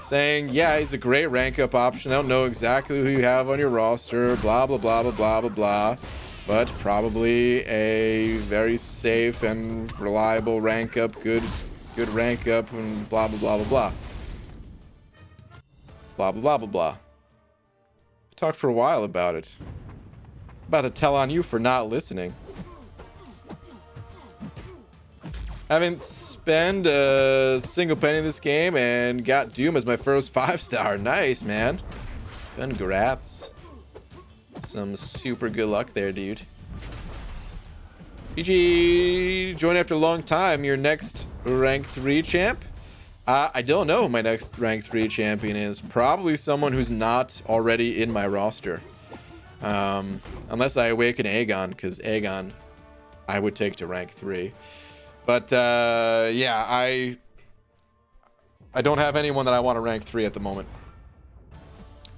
saying, yeah, he's a great rank up option. I don't know exactly who you have on your roster. Blah, blah, blah, blah, blah, blah, blah. but probably a very safe and reliable rank up, good rank up, and blah blah blah blah blah. Blah blah blah blah blah. Talked for a while about it. About to tell on you for not listening. Haven't spent a single penny in this game and got Doom as my first 5-star. Nice, man. Congrats. Some super good luck there, dude. GG. Join after a long time. Your next rank 3 champ? I don't know who my next rank 3 champion is. Probably someone who's not already in my roster. Unless I awaken Aegon, because Aegon I would take to rank 3. But yeah, I don't have anyone that I want to rank 3 at the moment.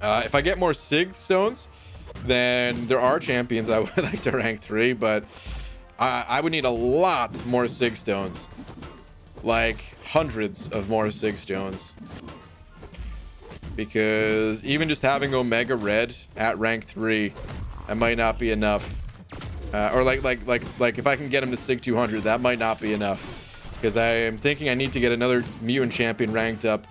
If I get more Sig stones, then there are champions I would like to rank 3, but I would need a lot more Sig stones. Like hundreds of more Sig stones. Because even just having Omega Red at rank 3, that might not be enough. Or like if I can get him to Sig 200, that might not be enough. Because I am thinking I need to get another mutant champion ranked up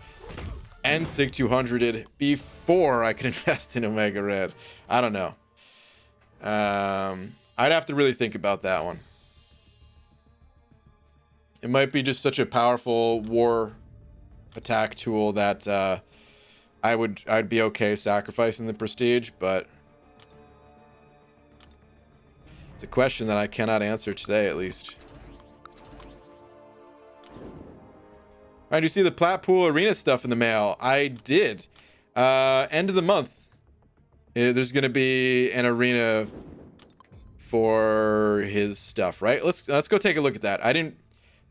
and Sig 200'd before I can invest in Omega Red. I don't know. I'd have to really think about that one. It might be just such a powerful war attack tool that I'd be okay sacrificing the prestige, but it's a question that I cannot answer today, at least. All right, you see the Platpool Arena stuff in the mail? I did. End of the month, there's gonna be an arena for his stuff, right? Let's go take a look at that.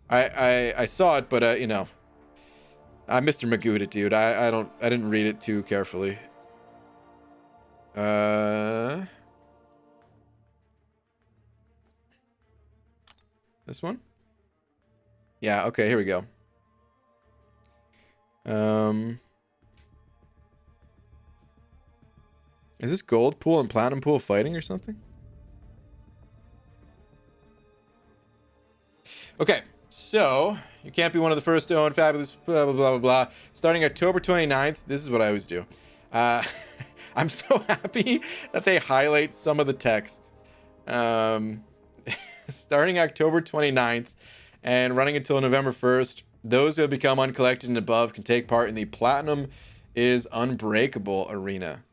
I saw it, but you know, I'm Mr. Magooda, dude. I didn't read it too carefully. This one? Yeah, okay, here we go. Is this gold pool and platinum pool fighting or something? Okay, so you can't be one of the first to own fabulous blah blah blah blah blah. Starting October 29th, this is what I always do. I'm so happy that they highlight some of the text. Starting October 29th and running until November 1st, those who have become uncollected and above can take part in the Platinum is Unbreakable Arena.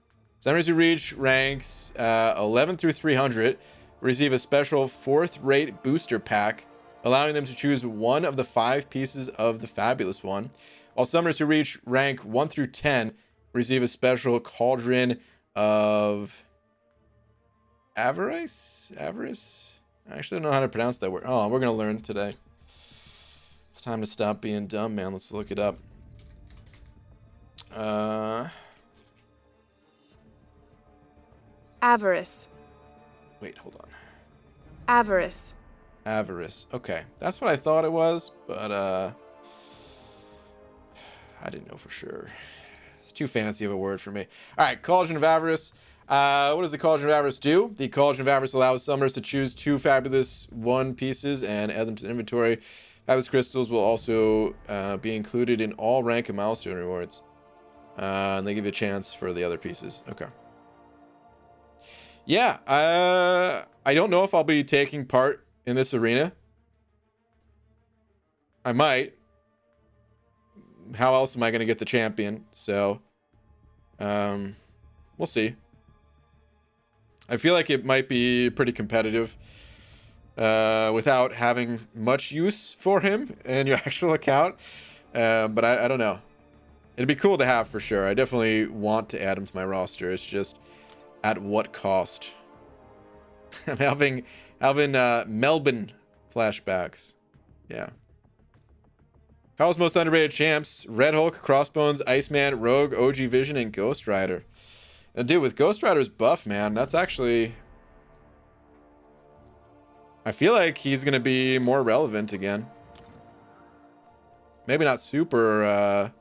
Summoners who reach ranks 11 through 300 receive a special 4th rate booster pack, allowing them to choose one of the 5 pieces of the Fabulous One, while summoners who reach rank 1 through 10 receive a special Cauldron of Avarice? I actually don't know how to pronounce that word. Oh, we're going to learn today. It's time to stop being dumb, man. Let's look it up. Avarice. Wait, hold on. Avarice. Avarice. Okay. That's what I thought it was, but I didn't know for sure. It's too fancy of a word for me. All right, Cauldron of Avarice. What does the Cauldron of Avarice do? The Cauldron of Avarice allows summoners to choose 2 Fabulous 1 pieces and add them to the inventory. Fabulous crystals will also be included in all rank and milestone rewards. And they give you a chance for the other pieces. Okay. Yeah, I don't know if I'll be taking part in this arena. I might. How else am I going to get the champion? So, we'll see. I feel like it might be pretty competitive without having much use for him in your actual account. But I don't know. It'd be cool to have for sure. I definitely want to add him to my roster. It's just at what cost? I'm having Melbourne flashbacks. Yeah. Carl's most underrated champs: Red Hulk, Crossbones, Iceman, Rogue, OG Vision, and Ghost Rider. And dude, with Ghost Rider's buff, man, that's actually... I feel like he's going to be more relevant again. Maybe not super...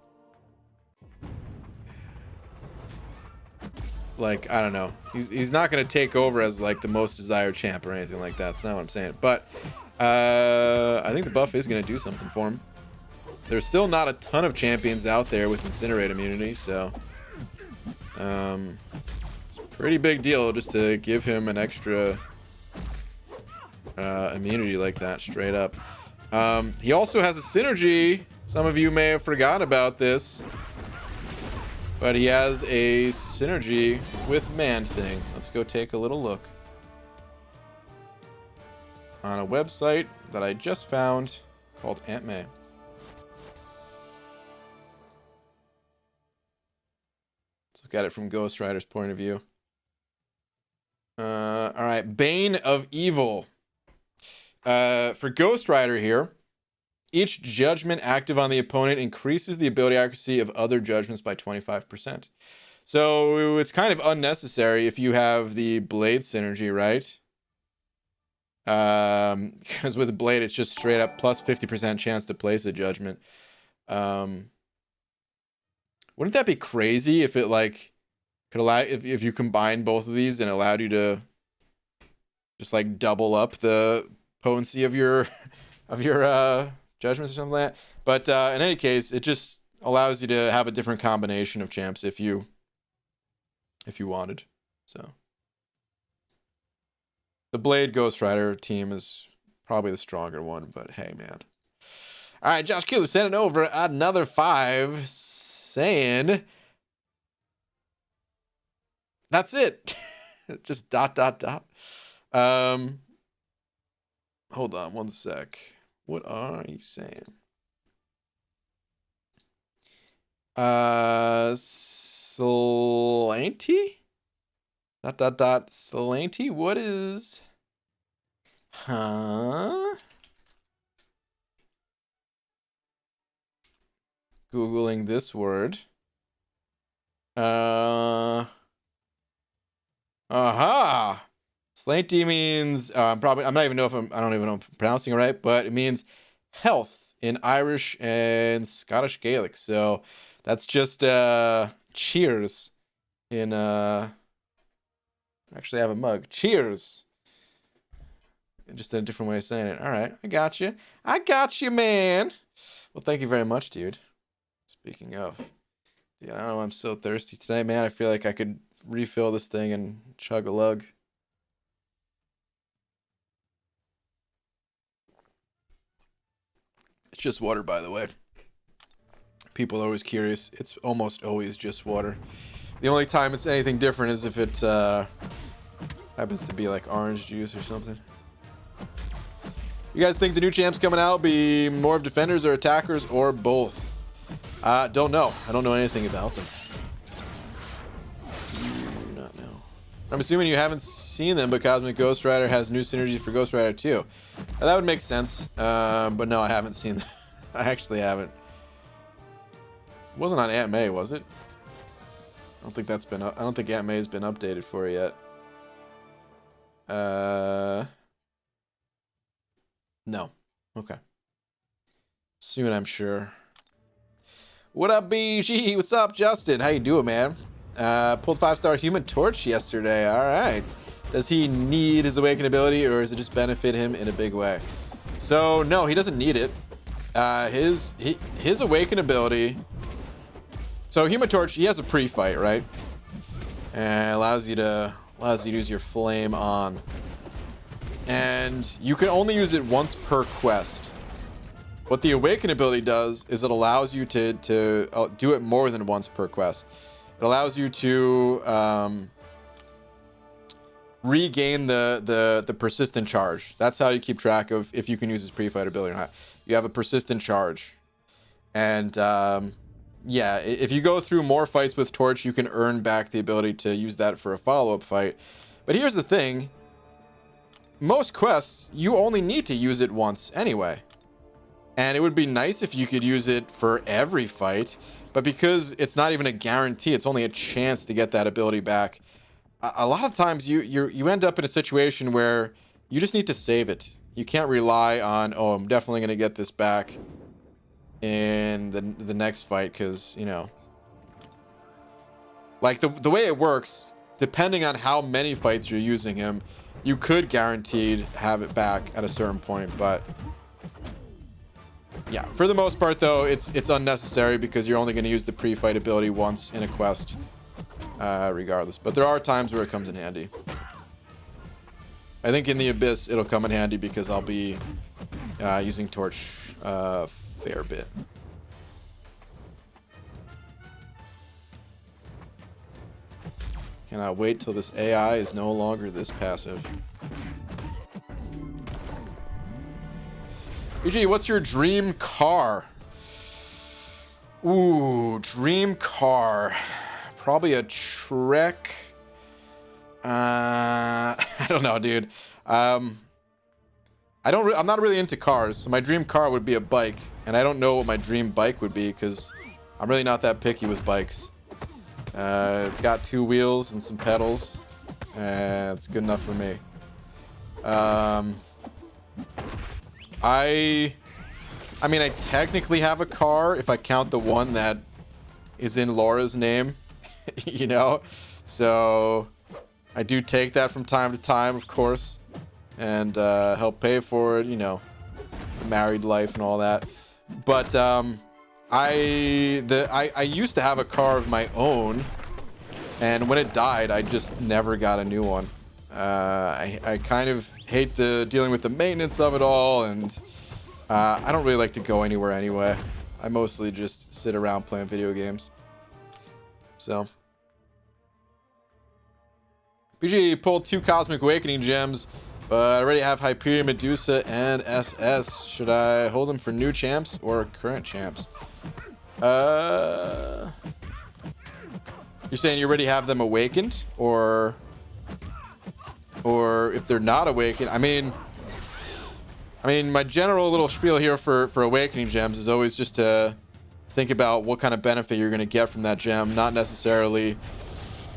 like, I don't know. He's not going to take over as like the most desired champ or anything like that. That's not what I'm saying. But I think the buff is going to do something for him. There's still not a ton of champions out there with Incinerate immunity, so it's a pretty big deal just to give him an extra immunity like that, straight up. He also has a synergy. Some of you may have forgotten about this, but he has a synergy with Man-Thing. Let's go take a little look on a website that I just found called Aunt May. Let's look at it from Ghost Rider's point of view. All right, Bane of Evil. For Ghost Rider here, each judgment active on the opponent increases the ability accuracy of other judgments by 25%. So it's kind of unnecessary if you have the Blade synergy, right? Because with the Blade, it's just straight up plus 50% chance to place a judgment. Wouldn't that be crazy if it like could allow, if you combine both of these and allowed you to just like double up the potency of your judgments or something like that? But in any case, it just allows you to have a different combination of champs if you wanted. So the Blade Ghost Rider team is probably the stronger one, but hey, man. All right, Josh Keeler sending over another 5, saying that's it. Just ... Hold on one sec. What are you saying? Slanty? ... Slanty? What is... Huh? Googling this word. Aha! Slanty means I'm not even know if I don't even know if I'm pronouncing it right, but it means health in Irish and Scottish Gaelic. So that's just cheers in actually I have a mug. Cheers. Just in a different way of saying it. All right, I got you. I got you, man. Well, thank you very much, dude. Speaking of, dude, I don't know. I'm so thirsty tonight, man. I feel like I could refill this thing and chug a lug. It's just water, by the way. People are always curious. It's almost always just water. The only time it's anything different is if it happens to be like orange juice or something. You guys think the new champs coming out be more of defenders or attackers or both? Don't know. I don't know anything about them. Do not know. I'm assuming you haven't seen them, but Cosmic Ghost Rider has new synergy for Ghost Rider 2. Now, that would make sense. But no, I haven't seen them. I actually haven't. It wasn't on Aunt May, was it? I don't think that's been. I don't think Aunt May's been updated for it yet. No. Okay. Soon, I'm sure. What up, BG? What's up, Justin? How you doing, man? Pulled 5-star Human Torch yesterday. All right. Does he need his Awaken ability, or does it just benefit him in a big way? So no, he doesn't need it. His Awaken ability. So Human Torch, he has a pre-fight, right? And allows you to use your flame on. And you can only use it once per quest. What the Awaken ability does is it allows you to do it more than once per quest. It allows you to regain the persistent charge. That's how you keep track of if you can use his pre-fight ability or not. You have a persistent charge. And yeah, if you go through more fights with Torch, you can earn back the ability to use that for a follow-up fight. But here's the thing. Most quests, you only need to use it once anyway. And it would be nice if you could use it for every fight. But because it's not even a guarantee, it's only a chance to get that ability back. A lot of times you end up in a situation where you just need to save it. You can't rely on, oh, I'm definitely going to get this back in the next fight, because, you know, like the way it works, depending on how many fights you're using him, you could guaranteed have it back at a certain point. But yeah, for the most part though, it's unnecessary because you're only going to use the pre-fight ability once in a quest, regardless. But there are times where it comes in handy. I think in the Abyss it'll come in handy because I'll be using Torch a fair bit. Cannot wait till this AI is no longer this passive. BG, what's your dream car? Ooh, dream car. Probably a Trek. I don't know, dude. I'm not really into cars. So my dream car would be a bike, and I don't know what my dream bike would be because I'm really not that picky with bikes. It's got 2 wheels and some pedals. It's good enough for me. I mean, I technically have a car if I count the one that is in Laura's name, you know? So I do take that from time to time, of course, and help pay for it, you know, the married life and all that. But I used to have a car of my own, and when it died, I just never got a new one. I kind of hate the dealing with the maintenance of it all, and I don't really like to go anywhere anyway. I mostly just sit around playing video games. So BG pulled 2 Cosmic Awakening gems, but I already have Hyperion, Medusa, and SS. Should I hold them for new champs or current champs? You're saying you already have them awakened, or if they're not awakened? I mean, my general little spiel here for awakening gems is always just to think about what kind of benefit you're going to get from that gem, not necessarily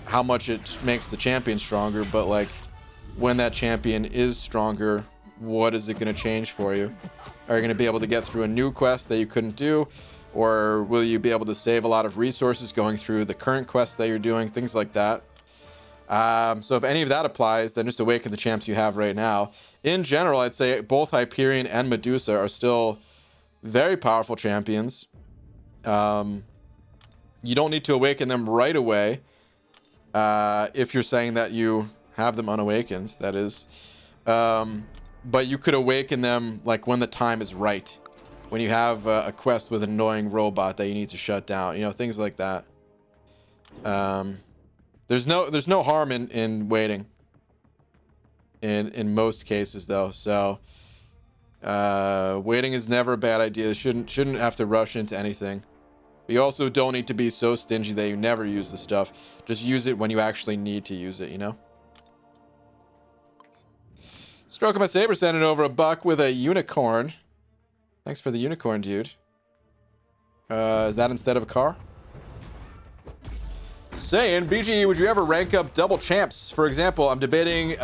how much it makes the champion stronger, but like when that champion is stronger, what is it going to change for you? Are you going to be able to get through a new quest that you couldn't do? Or will you be able to save a lot of resources going through the current quests that you're doing? Things like that. So if any of that applies, then just awaken the champs you have right now. In general, I'd say both Hyperion and Medusa are still very powerful champions. You don't need to awaken them right away. If you're saying that you have them unawakened, that is. But you could awaken them like when the time is right. When you have a quest with an annoying robot that you need to shut down, you know, things like that. There's no harm in waiting. In most cases, though, so waiting is never a bad idea. Shouldn't have to rush into anything. But you also don't need to be so stingy that you never use the stuff. Just use it when you actually need to use it, you know. Stroke of my saber sending over $1 with a unicorn. Thanks for the unicorn, dude. Is that instead of a car? Saying, BG, would you ever rank up double champs? For example, I'm debating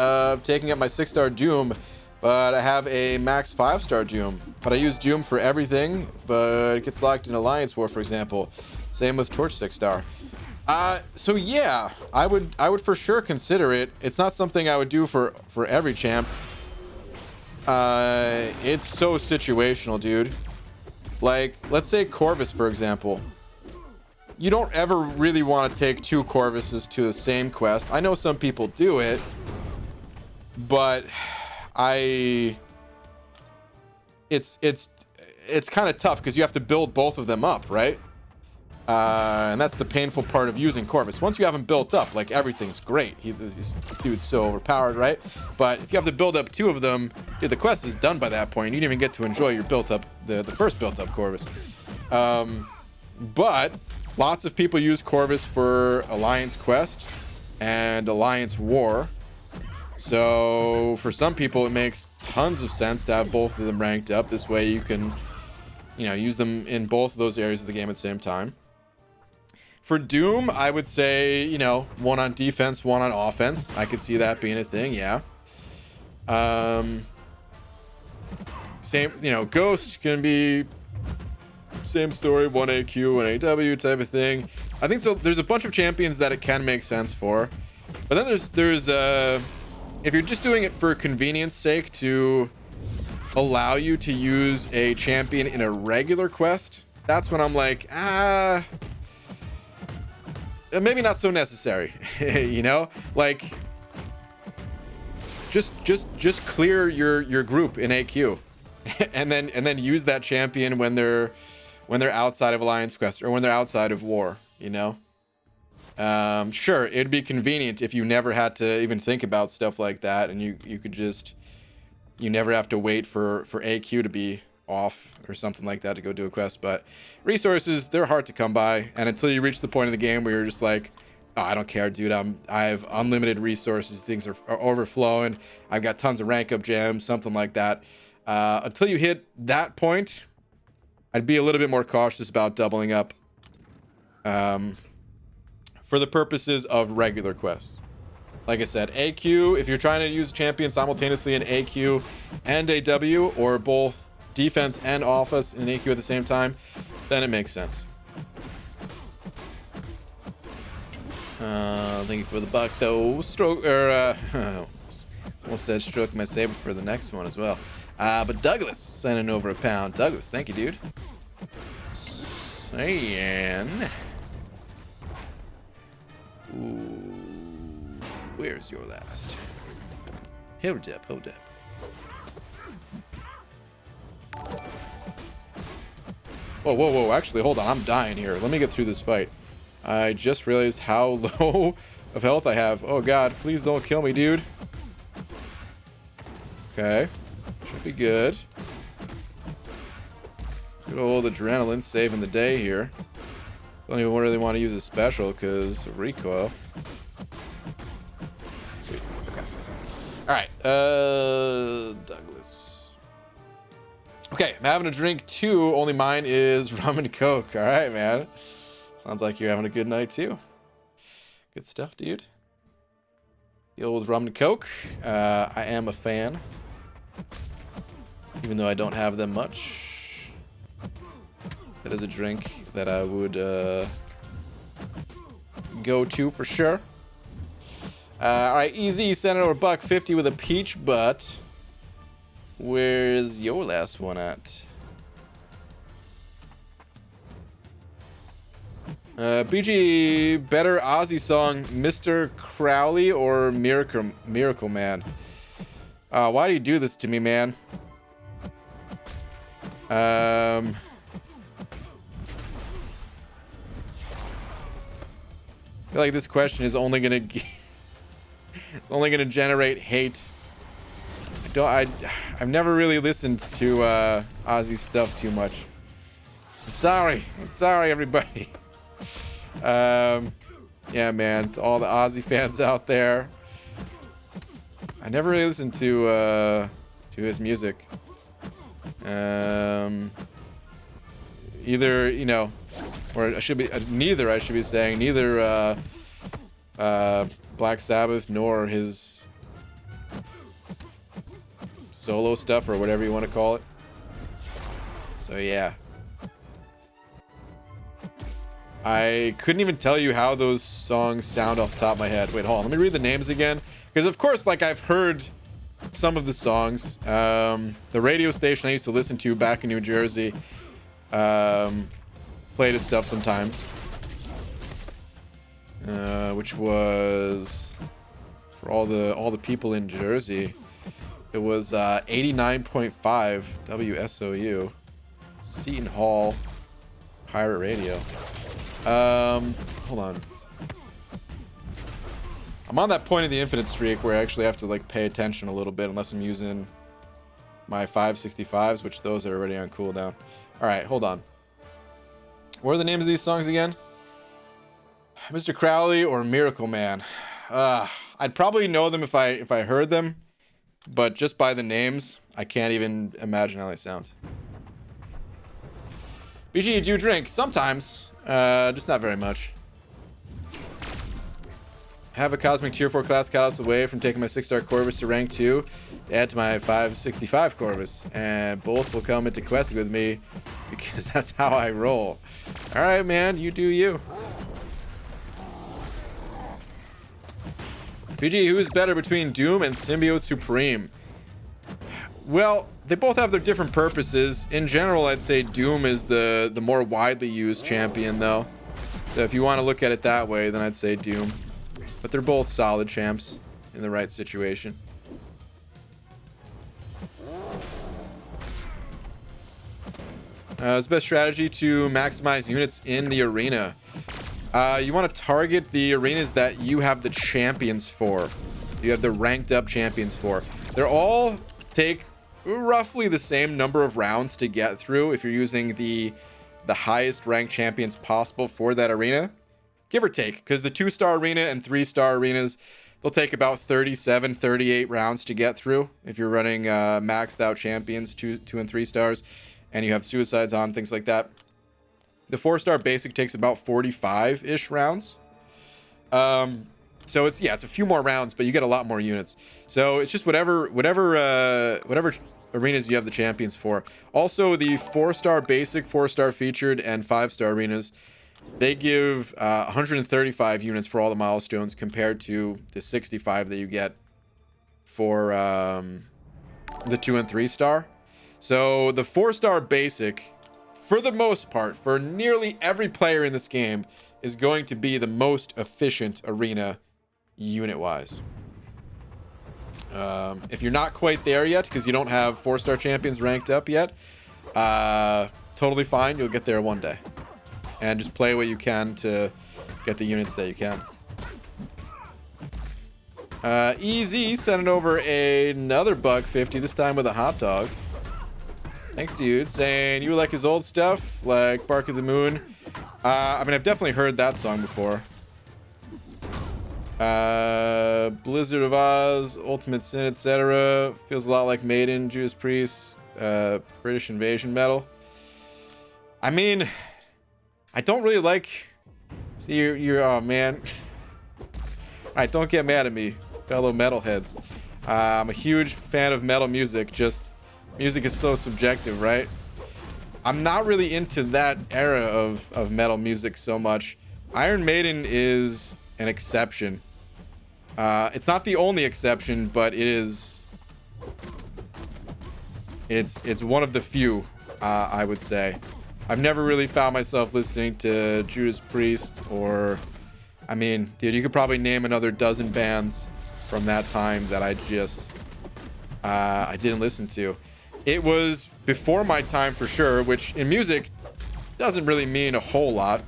taking up my 6-star Doom, but I have a max 5-star Doom. But I use Doom for everything, but it gets locked in Alliance War, for example. Same with Torch 6-star. So yeah, I would for sure consider it. It's not something I would do for every champ. It's so situational, dude. Like, let's say Corvus, for example. You don't ever really want to take 2 Corvuses to the same quest. I know some people do it, but it's kind of tough because you have to build both of them up, right? And that's the painful part of using Corvus. Once you have him built up, like, everything's great. This dude's so overpowered, right? But if you have to build up 2 of them, dude, the quest is done by that point. You didn't even get to enjoy your built up, the first built up Corvus. But lots of people use Corvus for Alliance Quest and Alliance War. So for some people, it makes tons of sense to have both of them ranked up. This way you can, you know, use them in both of those areas of the game at the same time. For Doom, I would say, you know, 1 on defense, 1 on offense. I could see that being a thing, yeah. Same, you know, Ghost can be same story, 1 AQ, 1 AW type of thing. I think so. There's a bunch of champions that it can make sense for. But then there's if you're just doing it for convenience sake to allow you to use a champion in a regular quest, that's when I'm like, maybe not so necessary. You know, like just clear your group in AQ and then use that champion when they're outside of Alliance quest or when they're outside of war, you know. Sure, it'd be convenient if you never had to even think about stuff like that, and you could just, you never have to wait for AQ to be off or something like that to go do a quest. But resources, they're hard to come by, and until you reach the point in the game where you're just like, oh, I don't care, dude, I have unlimited resources, things are overflowing, I've got tons of rank up gems, something like that. Until you hit that point, I'd be a little bit more cautious about doubling up. For the purposes of regular quests. Like I said, AQ, if you're trying to use a champion simultaneously in AQ and AW, or both defense and offense in AQ at the same time, then it makes sense. Thank you for the buck, though. Stroke, or, almost said stroke my saber for the next one as well. But Douglas sending over a pound. Douglas, thank you, dude. Saying... Ooh, where's your last? Hold up, hold up. Whoa, whoa, whoa. Actually, hold on. I'm dying here. Let me get through this fight. I just realized how low of health I have. Oh, God. Please don't kill me, dude. Okay. Should be good. Good old adrenaline saving the day here. Don't even really want to use a special because of recoil. Sweet. Okay. All right. Douglas. Okay, I'm having a drink too. Only mine is rum and coke. All right, man. Sounds like you're having a good night too. Good stuff, dude. The old rum and coke. I am a fan, even though I don't have them much. That is a drink that I would go to for sure. All right, easy. Send over $1.50 with a peach butt. Where's your last one at? BG, better Ozzy song, Mr. Crowley or Miracle Man? Why do you do this to me, man? I feel like this question is only gonna generate hate. I've never really listened to Ozzy stuff too much. I'm sorry, everybody. Yeah, man, to all the Ozzy fans out there, I never really listened to his music. Either, you know, or I should be neither. I should be saying neither Black Sabbath nor his solo stuff or whatever you want to call it. So yeah, I couldn't even tell you how those songs sound off the top of my head. Wait, hold on. Let me read the names again, because of course, like, I've heard some of the songs. The radio station I used to listen to back in New Jersey played his stuff sometimes, which was for all the people in Jersey. It was 89.5 WSOU, Seton Hall Pirate Radio. Hold on. I'm on that point of the infinite streak where I actually have to, like, pay attention a little bit, unless I'm using my 565s, which those are already on cooldown. All right, hold on. What are the names of these songs again? Mr. Crowley or Miracle Man? I'd probably know them if I heard them, but just by the names, I can't even imagine how they sound. BG, do you drink? Sometimes, just not very much. Have a Cosmic Tier 4 class cut away from taking my 6-star Corvus to rank 2 to add to my 565 Corvus, and both will come into quest with me because that's how I roll. Alright, man, you do you. PG, who is better between Doom and Symbiote Supreme? Well, they both have their different purposes. In general, I'd say Doom is the more widely used champion, though. So if you want to look at it that way, then I'd say Doom. But they're both solid champs in the right situation. It's the best strategy to maximize units in the arena. You want to target the arenas that you have the champions for. You have the ranked up champions for. They're all take roughly the same number of rounds to get through if you're using the highest ranked champions possible for that arena, give or take, because the 2-star arena and 3-star arenas, they'll take about 37, 38 rounds to get through if you're running maxed out champions, 2 and 3 stars, and you have suicides on, things like that. The 4-star basic takes about 45-ish rounds. So it's a few more rounds, but you get a lot more units. So it's just whatever arenas you have the champions for. Also, the 4-star basic, 4-star featured, and 5-star arenas, they give 135 units for all the milestones compared to the 65 that you get for the 2 and 3-star. So the 4-star basic, for the most part, for nearly every player in this game, is going to be the most efficient arena unit-wise. If you're not quite there yet, because you don't have 4-star champions ranked up yet, totally fine. You'll get there one day. And just play what you can to get the units that you can. Easy sending over another $1.50, this time with a hot dog. Thanks, dude. Saying you like his old stuff, like Bark of the Moon. I mean, I've definitely heard that song before. Blizzard of Oz, Ultimate Sin, etc. Feels a lot like Maiden, Judas Priest, British Invasion metal. I mean, I don't really like. See, you're oh man. Alright, don't get mad at me, fellow metalheads. I'm a huge fan of metal music. Just music is so subjective, right? I'm not really into that era of metal music so much. Iron Maiden is an exception. It's not the only exception, but it is. It's one of the few, I would say. I've never really found myself listening to Judas Priest or, I mean, dude, you could probably name another dozen bands from that time that I just I didn't listen to. It was before my time for sure, which in music doesn't really mean a whole lot.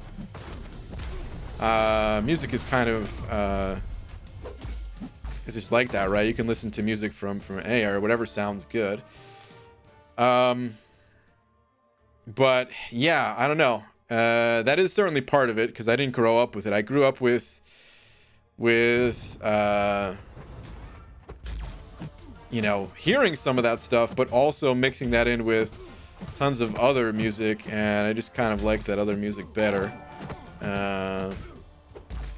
Music is kind of it's just like that, right? You can listen to music from any or whatever sounds good. But yeah, I don't know. That is certainly part of it because I didn't grow up with it. I grew up with you know, hearing some of that stuff, but also mixing that in with tons of other music, and I just kind of like that other music better.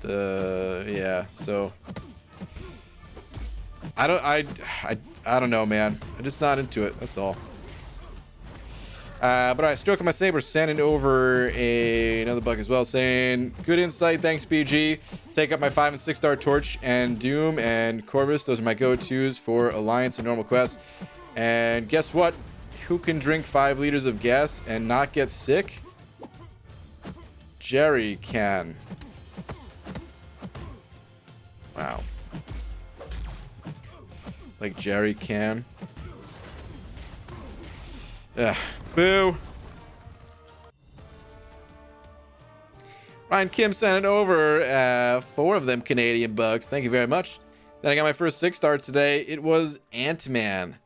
Yeah, so I don't know, man. I'm just not into it. That's all. But I stroking my saber, sending over another bug as well, saying good insight, thanks BG. Take up my 5 and 6-star Torch and Doom and Corvus. Those are my go-tos for Alliance and normal quests. And guess what? Who can drink 5 liters of gas and not get sick? Jerry can. Wow. Like Jerry can. Ugh. Boo. Ryan Kim sent it over 4 of them Canadian bucks. Thank you very much. Then I got my first 6-star today. It was Ant-Man.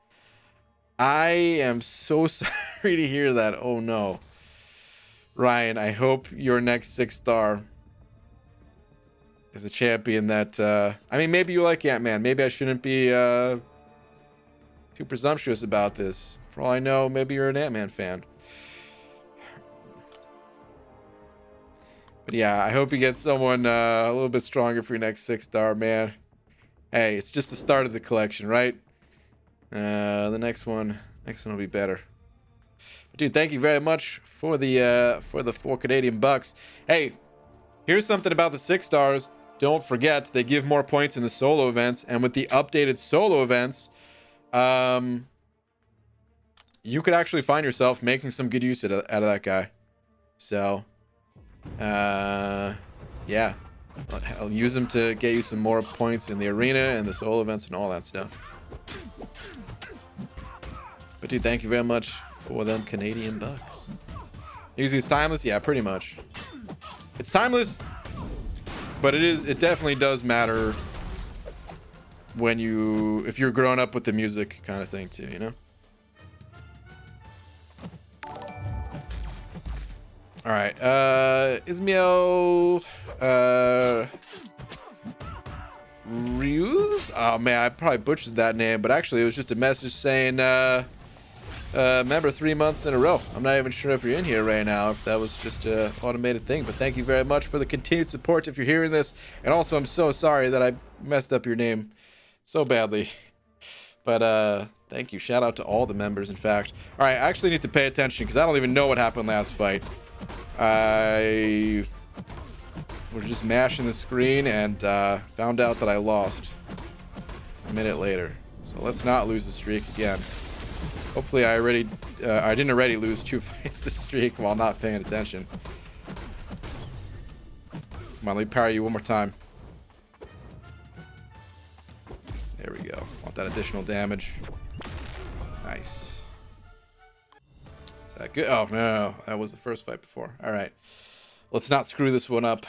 I am so sorry to hear that. Oh no. Ryan, I hope your next 6-star is a champion that I mean, maybe you like Ant-Man. Maybe I shouldn't be too presumptuous about this. For all I know, maybe you're an Ant-Man fan. But yeah, I hope you get someone a little bit stronger for your next 6-star, man. Hey, it's just the start of the collection, right? The next one will be better. But dude, thank you very much for the 4 Canadian bucks. Hey, here's something about the 6 stars. don't forget, they give more points in the solo events. And with the updated solo events, you could actually find yourself making some good use out of that guy. So, yeah. I'll use him to get you some more points in the arena and the solo events and all that stuff. But dude, thank you very much for them Canadian bucks. Usually it's timeless? Yeah, pretty much. It's timeless, but it definitely does matter when if you're growing up with the music kind of thing too, you know? All right, Ismael, Ryuz? Oh man, I probably butchered that name, but actually it was just a message saying, member 3 months in a row. I'm not even sure if you're in here right now, if that was just an automated thing, but thank you very much for the continued support if you're hearing this. And also, I'm so sorry that I messed up your name so badly. But, thank you. Shout out to all the members, in fact. All right, I actually need to pay attention because I don't even know what happened last fight. I was just mashing the screen and found out that I lost a minute later. So let's not lose the streak again. Hopefully I didn't already lose 2 fights this streak while not paying attention. Come on, let me power you one more time. There we go. Want that additional damage. Nice. Is that good? Oh, no. That was the first fight before. All right. Let's not screw this one up.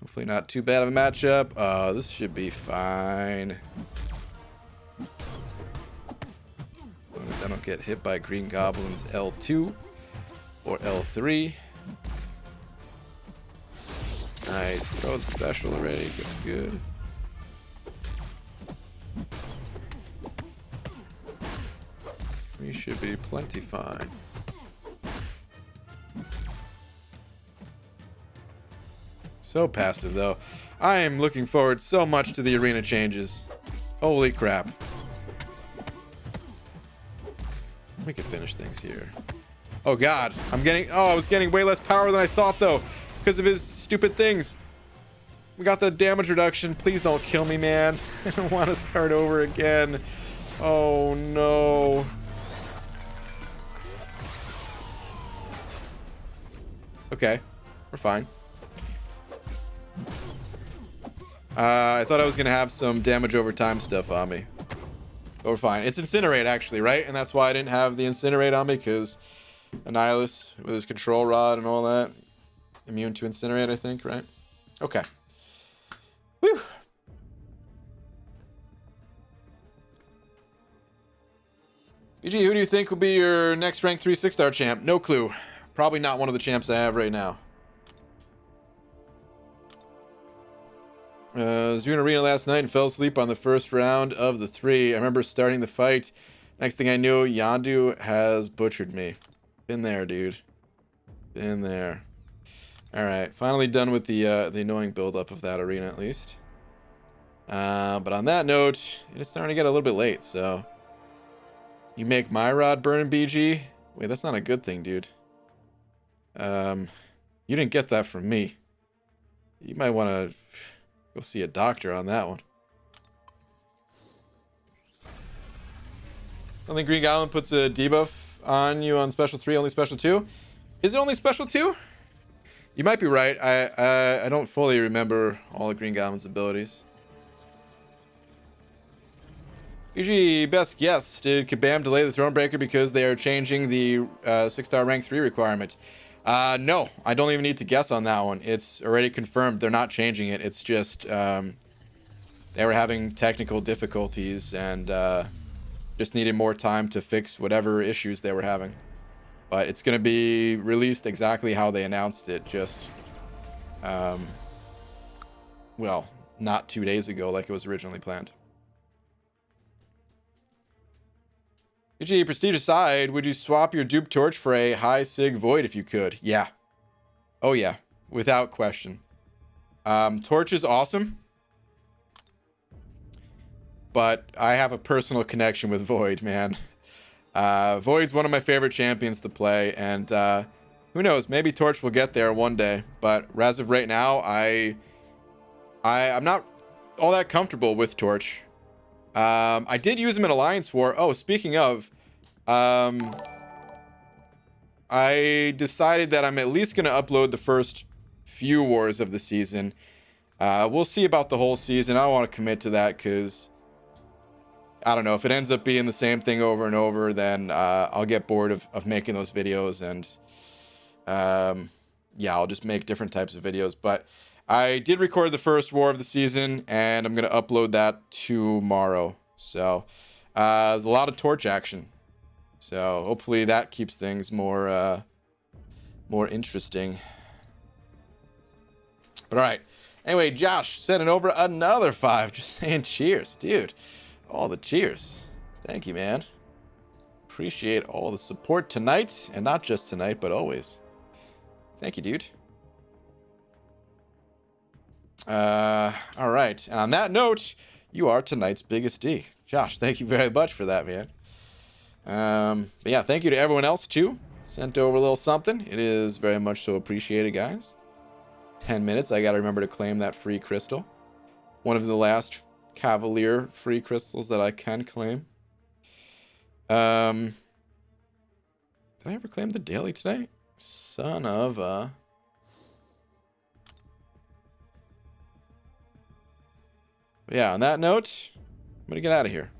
Hopefully not too bad of a matchup. This should be fine. As long as I don't get hit by Green Goblin's L2 or L3. Nice. Throw the special already. Gets good. We should be plenty fine. So passive, though. I am looking forward so much to the arena changes. Holy crap. We can finish things here. Oh, God. I was getting way less power than I thought, though, because of his stupid things. We got the damage reduction. Please don't kill me, man. I don't want to start over again. Oh, no. Okay, we're fine. I thought I was gonna have some damage over time stuff on me, but we're fine. It's Incinerate actually, right? And that's why I didn't have the Incinerate on me, because Annihilus with his control rod and all that, immune to Incinerate, I think, right? Okay. Whew. BG, who do you think will be your next rank 3 6-star champ? No clue. Probably not one of the champs I have right now. I was doing arena last night and fell asleep on the first round of the 3. I remember starting the fight. Next thing I knew, Yondu has butchered me. Been there, dude. Been there. Alright, finally done with the annoying build-up of that arena, at least. But on that note, it's starting to get a little bit late, so... You make my rod burn, BG? Wait, that's not a good thing, dude. You didn't get that from me. You might want to go see a doctor on that one. I don't think Green Goblin puts a debuff on you on special 3, only special 2. Is it only special 2? You might be right. I don't fully remember all of Green Goblin's abilities. BG, best guess. Did Kabam delay the Thronebreaker because they are changing the 6-star rank 3 requirement? No, I don't even need to guess on that one. It's already confirmed. They're not changing it. It's just they were having technical difficulties and just needed more time to fix whatever issues they were having. But it's going to be released exactly how they announced it. Just, well, not 2 days ago like it was originally planned. BG, prestige aside, would you swap your dupe torch for a high sig void if you could? Yeah. Oh yeah, without question. Torch is awesome, but I have a personal connection with Void, man. Void's one of my favorite champions to play, and who knows? Maybe Torch will get there one day. But as of right now, I'm not all that comfortable with Torch. I did use him in Alliance War. Oh, speaking of, I decided that I'm at least going to upload the first few wars of the season. We'll see about the whole season. I don't want to commit to that because I don't know. If it ends up being the same thing over and over, then I'll get bored of making those videos. And yeah, I'll just make different types of videos. But I did record the first war of the season, and I'm going to upload that tomorrow. So there's a lot of Torch action. So hopefully that keeps things more interesting. But all right. Anyway, Josh sending over another 5. Just saying cheers, dude. All the cheers. Thank you, man. Appreciate all the support tonight. And not just tonight, but always. Thank you, dude. All right. And on that note, you are tonight's biggest D. Josh, thank you very much for that, man. But yeah, thank you to everyone else, too. Sent over a little something. It is very much so appreciated, guys. 10 minutes. I got to remember to claim that free crystal. One of the last Cavalier free crystals that I can claim. Did I ever claim the daily today? Son of a... But yeah, on that note, I'm going to get out of here.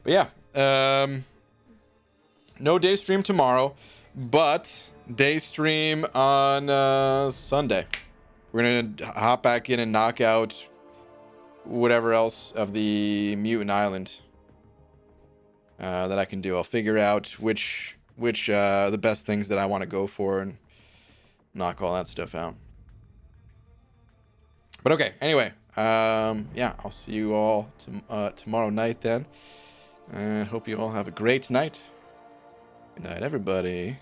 But yeah, no day stream tomorrow, but day stream on Sunday. We're going to hop back in and knock out whatever else of the Mutant Island that I can do. I'll figure out which the best things that I want to go for and knock all that stuff out. But okay, anyway, yeah, I'll see you all tomorrow night then. I hope you all have a great night. Good night, everybody.